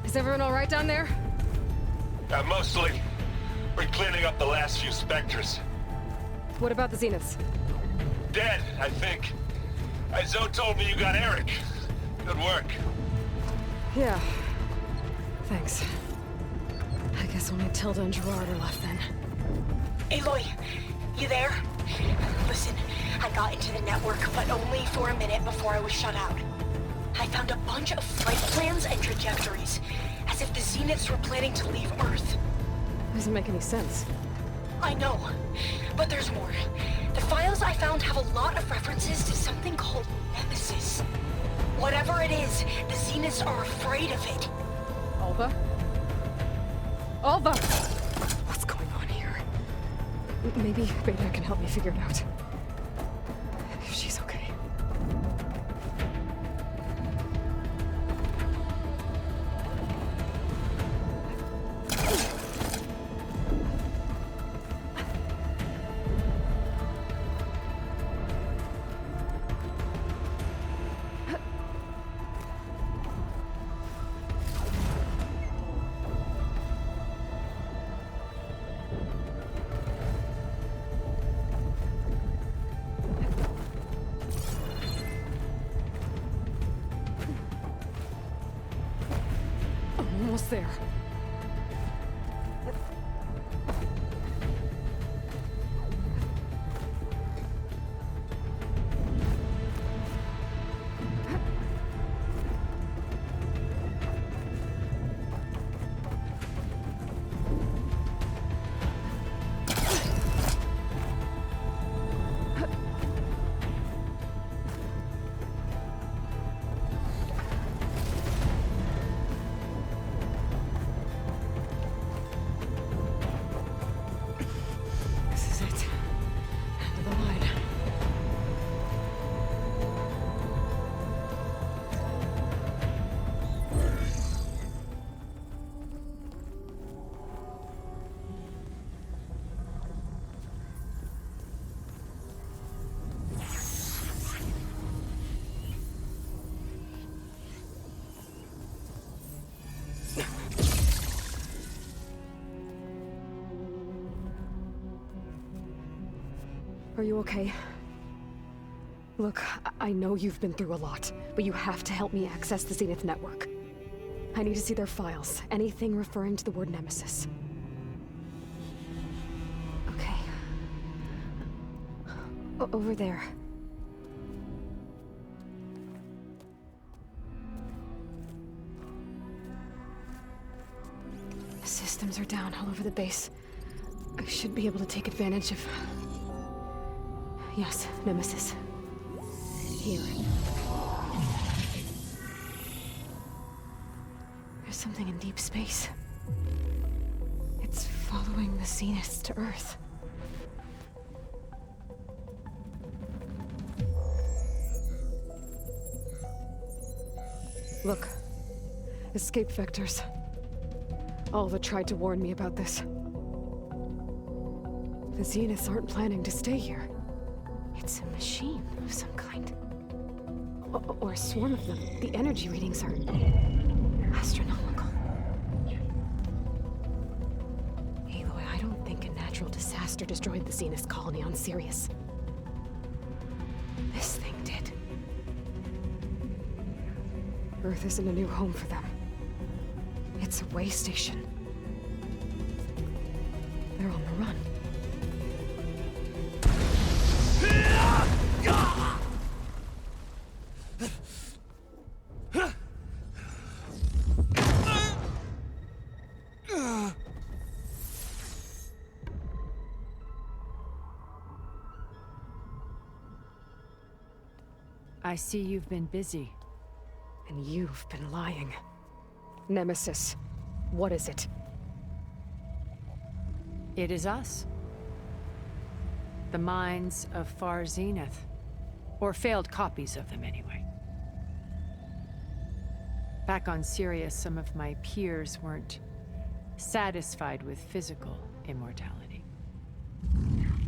Is everyone all right down there? Mostly. We're cleaning up the last few specters. What about the Zeniths? Dead, I think. Zoe told me you got Eric. Good work. Yeah. Thanks. I guess only Tilda and Gerard are left then. Aloy, you there? Listen, I got into the network, but only for a minute before I was shut out. I found a bunch of flight plans and trajectories, as if the Zeniths were planning to leave Earth. Doesn't make any sense. I know, but there's more. The files I found have a lot of references to something called Nemesis. Whatever it is, the Zeniths are afraid of it. Alva? Alva! What's Maybe Beta can help me figure it out. If she's okay. Almost there. Are you okay? Look, I know you've been through a lot, but you have to help me access the Zenith network. I need to see their files, anything referring to the word Nemesis. Okay. Over there. Systems are down all over the base. I should be able to take advantage of... Yes, Nemesis. Here. There's something in deep space. It's following the Zeniths to Earth. Look. Escape vectors. Alva tried to warn me about this. The Zeniths aren't planning to stay here. It's a machine of some kind. Or a swarm of them. The energy readings are... astronomical. Aloy, I don't think a natural disaster destroyed the Zenith colony on Sirius. This thing did. Earth isn't a new home for them. It's a way station. They're on the run. I see you've been busy. And you've been lying. Nemesis, what is it? It is us. The minds of Far Zenith. Or failed copies of them, anyway. Back on Sirius, some of my peers weren't satisfied with physical immortality.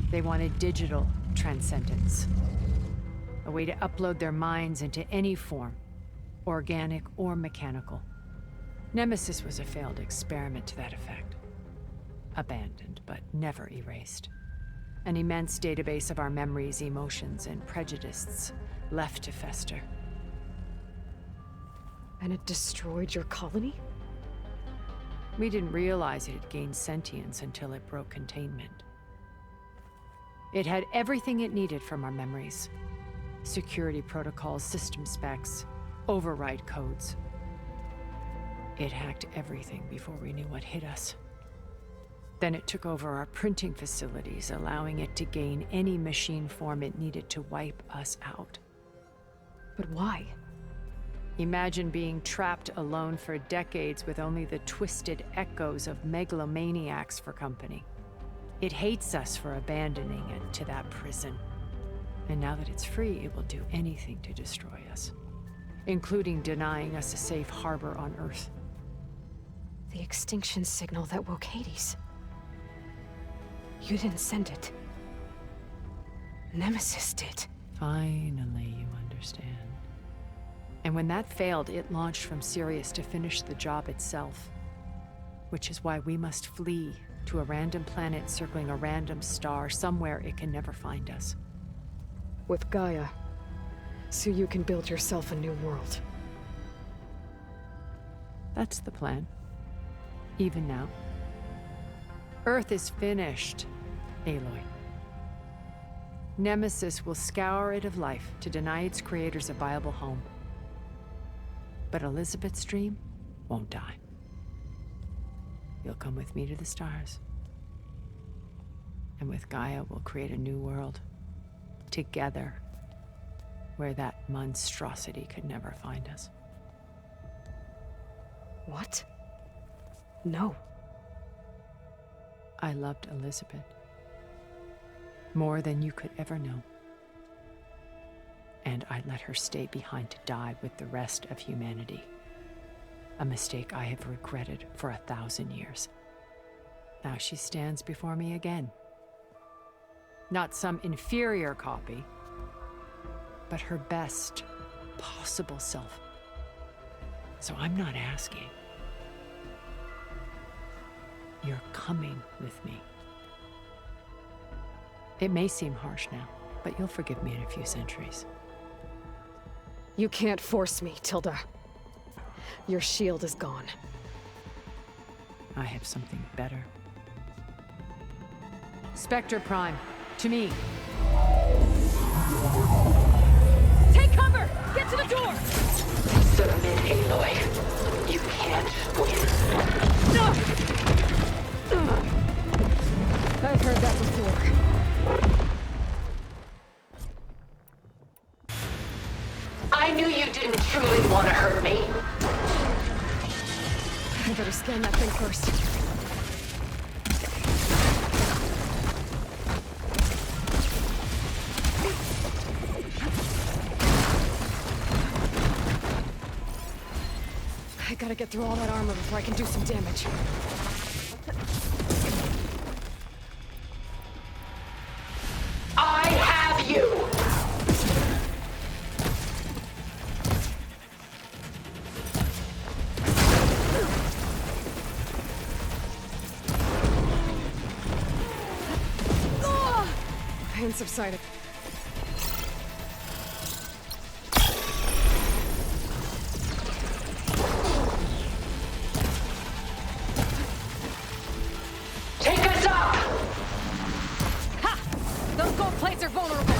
They wanted digital transcendence. A way to upload their minds into any form, organic or mechanical. Nemesis was a failed experiment to that effect. Abandoned, but never erased. An immense database of our memories, emotions, and prejudices left to fester. And it destroyed your colony? We didn't realize it had gained sentience until it broke containment. It had everything it needed from our memories. Security protocols, system specs, override codes. It hacked everything before we knew what hit us. Then it took over our printing facilities, allowing it to gain any machine form it needed to wipe us out. But why? Imagine being trapped alone for decades with only the twisted echoes of megalomaniacs for company. It hates us for abandoning it to that prison. And now that it's free, it will do anything to destroy us, including denying us a safe harbor on Earth. The extinction signal that woke Hades. You didn't send it. Nemesis did. Finally, you understand. And when that failed, it launched from Sirius to finish the job itself. Which is why we must flee to a random planet circling a random star, somewhere it can never find us. With Gaia, so you can build yourself a new world. That's the plan. Even now. Earth is finished, Aloy. Nemesis will scour it of life to deny its creators a viable home. But Elizabeth's dream won't die. You'll come with me to the stars. And with Gaia, we'll create a new world. Together. Where that monstrosity could never find us. What? No. I loved Elizabeth. More than you could ever know. And I let her stay behind to die with the rest of humanity. A mistake I have regretted for 1,000 years. Now she stands before me again. Not some inferior copy, but her best possible self. So I'm not asking. You're coming with me. It may seem harsh now, but you'll forgive me in a few centuries. You can't force me, Tilda. Your shield is gone. I have something better. Spectre Prime, to me. Take cover! Get to the door! Submit, Aloy. You can't win. No! I've heard that before. I knew you didn't truly want to hurt me. I better scan that thing first. I gotta get through all that armor before I can do some damage. I have you! Pain subsided. Take us up! Ha! Those gold plates are vulnerable.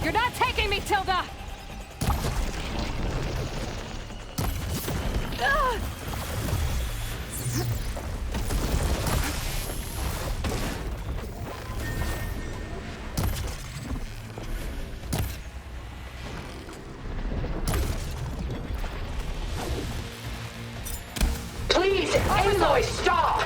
You're not taking me, Tilda! Please, Aloy, stop!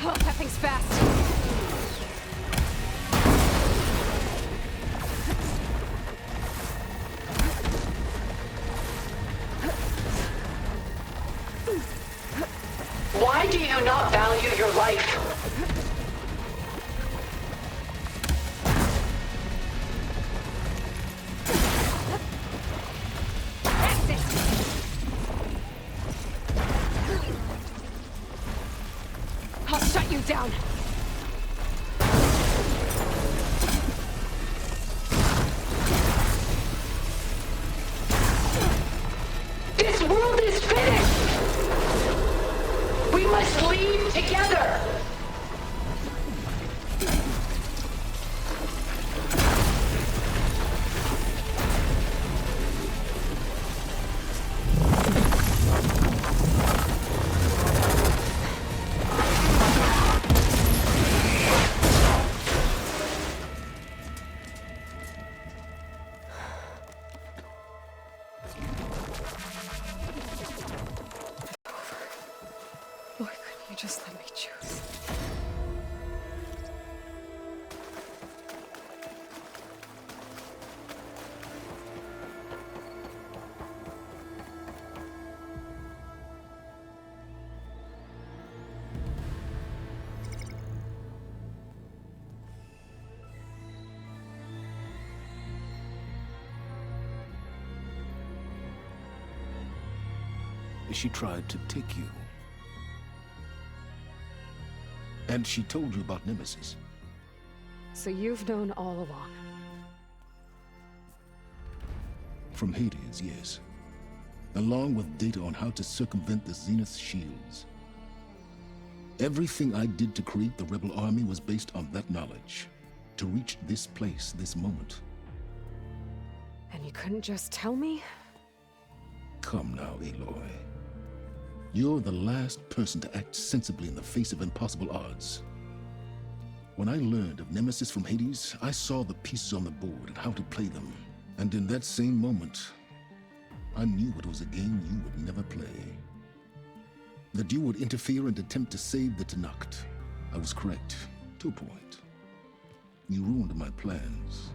Oh, that thing's fast. Why do you not value your life? I'll shut you down. This world is finished! We must leave together! shoes. She tried to take you. And she told you about Nemesis. So you've known all along. From Hades, yes. Along with data on how to circumvent the Zenith's shields. Everything I did to create the rebel army was based on that knowledge. To reach this place, this moment. And you couldn't just tell me? Come now, Aloy. You're the last person to act sensibly in the face of impossible odds. When I learned of Nemesis from Hades, I saw the pieces on the board and how to play them. And in that same moment, I knew it was a game you would never play. That you would interfere and attempt to save the Tenakth. I was correct, to a point. You ruined my plans,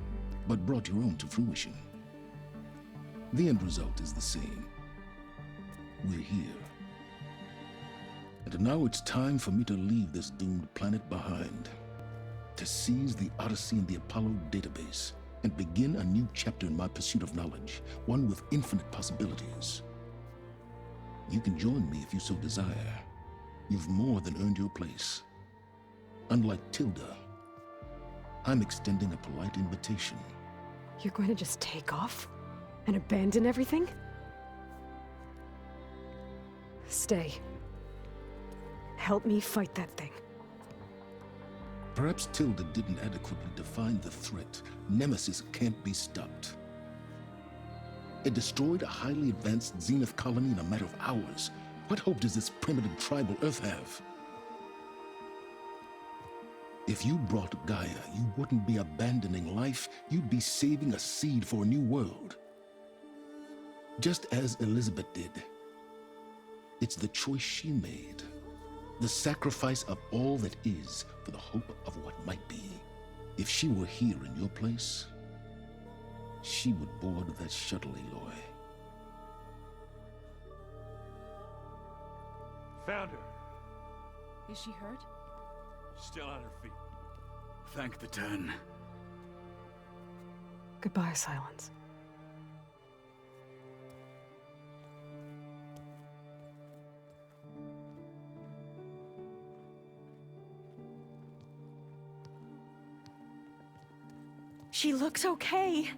but brought your own to fruition. The end result is the same. We're here. And now it's time for me to leave this doomed planet behind. To seize the Odyssey and the Apollo database, and begin a new chapter in my pursuit of knowledge, one with infinite possibilities. You can join me if you so desire. You've more than earned your place. Unlike Tilda, I'm extending a polite invitation. You're going to just take off? And abandon everything? Stay. Help me fight that thing. Perhaps Tilda didn't adequately define the threat. Nemesis can't be stopped. It destroyed a highly advanced Zenith colony in a matter of hours. What hope does this primitive tribal Earth have? If you brought Gaia, you wouldn't be abandoning life, you'd be saving a seed for a new world. Just as Elizabeth did. It's the choice she made. The sacrifice of all that is for the hope of what might be. If she were here in your place, she would board that shuttle, Aloy. Found her. Is she hurt? Still on her feet. Thank the Ten. Goodbye, Silence. She looks okay.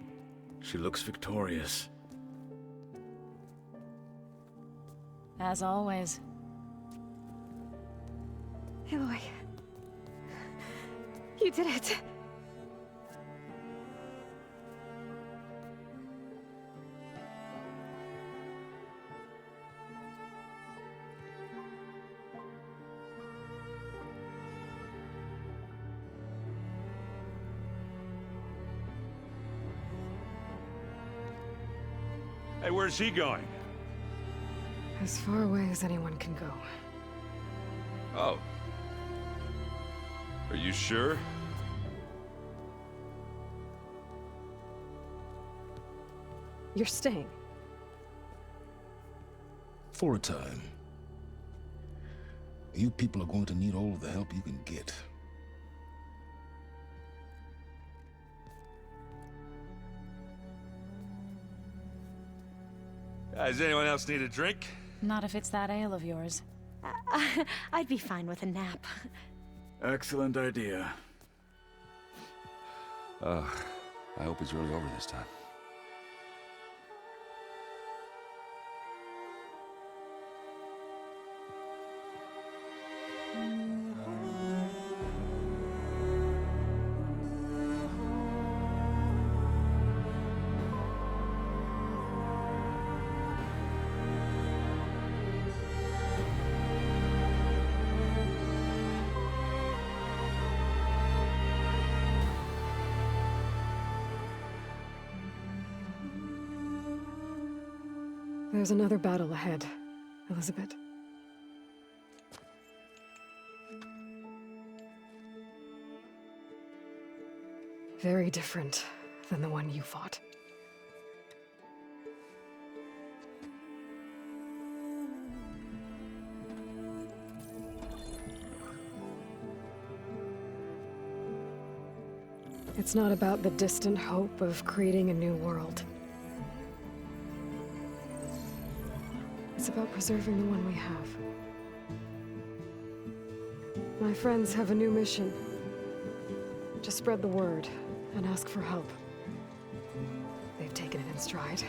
She looks victorious. As always. Aloy. You did it. Hey, where's he going? As far away as anyone can go. Oh. Are you sure? You're staying. For a time. You people are going to need all of the help you can get. Does anyone else need a drink? Not if it's that ale of yours. I'd be fine with a nap. Excellent idea. I hope it's really over this time. There's another battle ahead, Elizabeth. Very different than the one you fought. It's not about the distant hope of creating a new world. It's about preserving the one we have. My friends have a new mission. Just spread the word and ask for help. They've taken it in stride.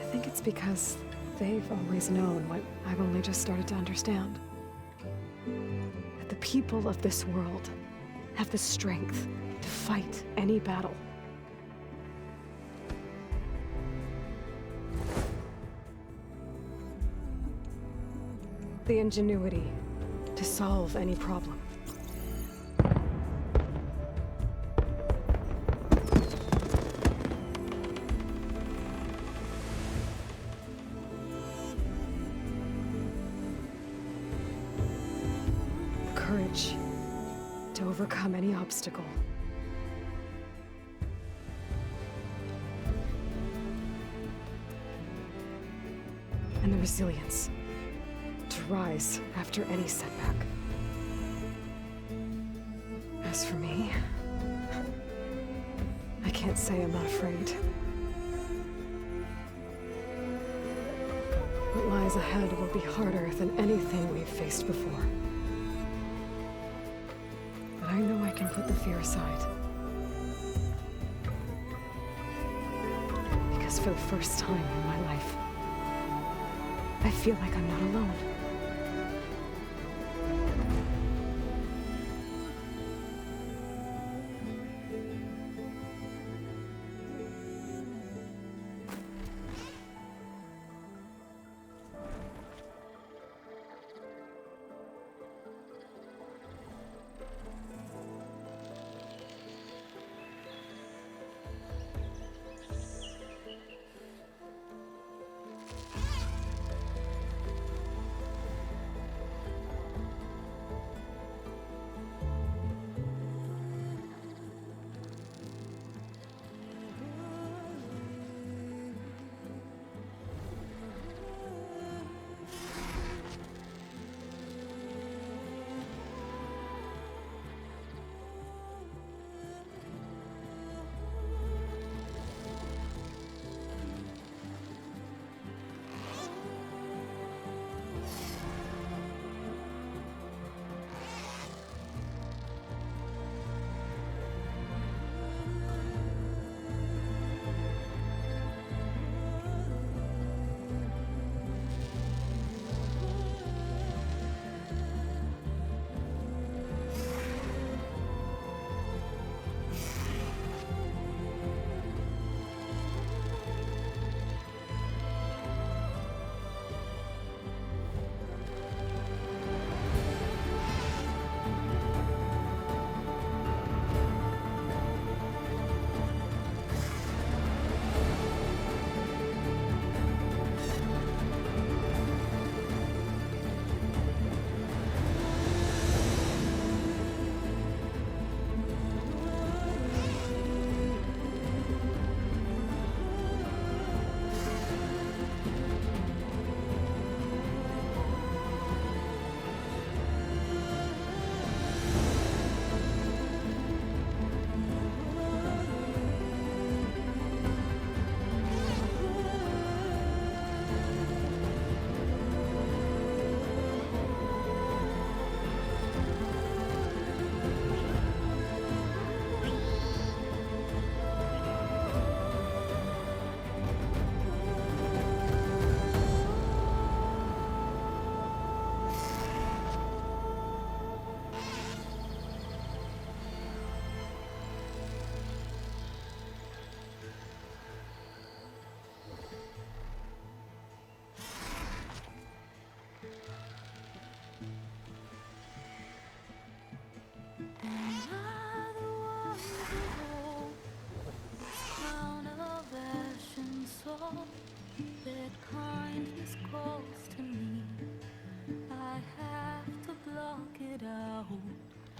I think it's because they've always known what I've only just started to understand. That the people of this world have the strength to fight any battle. The ingenuity to solve any problem. The courage to overcome any obstacle. And the resilience to rise after any setback. As for me, I can't say I'm not afraid. What lies ahead will be harder than anything we've faced before. But I know I can put the fear aside. Because for the first time in my life, I feel like I'm not alone.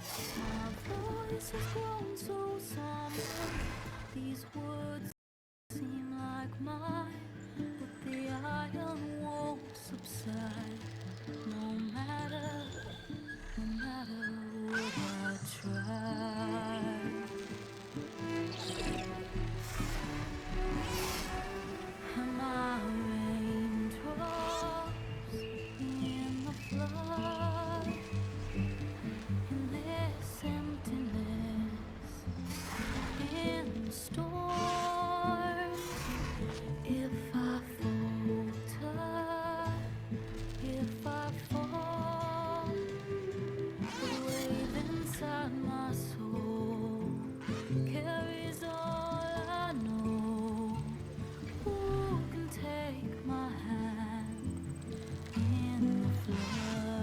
voice has grown so somber. These words seem like mine, but the iron won't subside. No matter what I try. And my raindrops in the flood, in this emptiness, in the storm. If I falter, if I fall, the wave inside my soul carries all I know. Who can take my hand in the flood?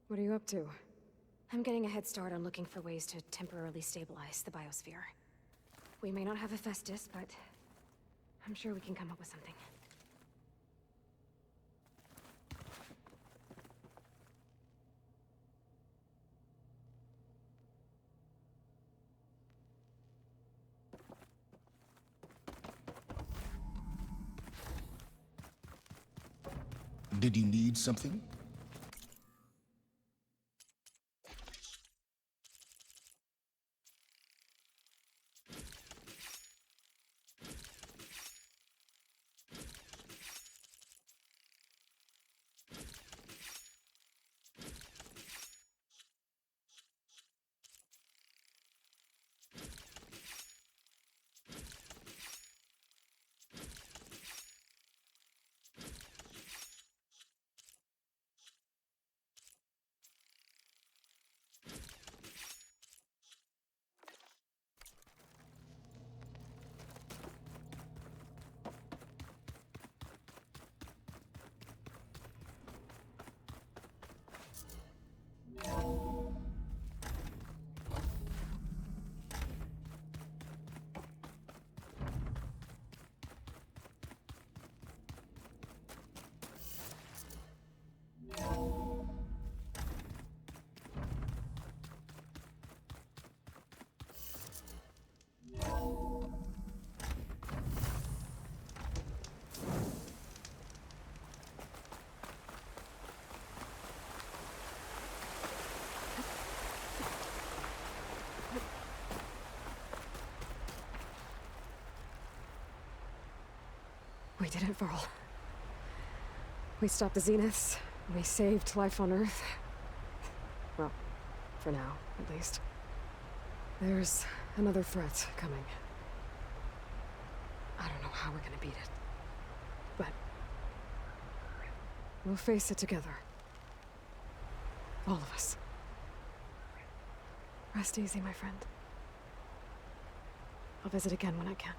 What are you up to? I'm getting a head start on looking for ways to temporarily stabilize the biosphere. We may not have Hephaestus, but I'm sure we can come up with something. Did you need something? We did it, Varl. We stopped the Zeniths. We saved life on Earth. Well, for now, at least. There's another threat coming. I don't know how we're gonna beat it. But we'll face it together. All of us. Rest easy, my friend. I'll visit again when I can.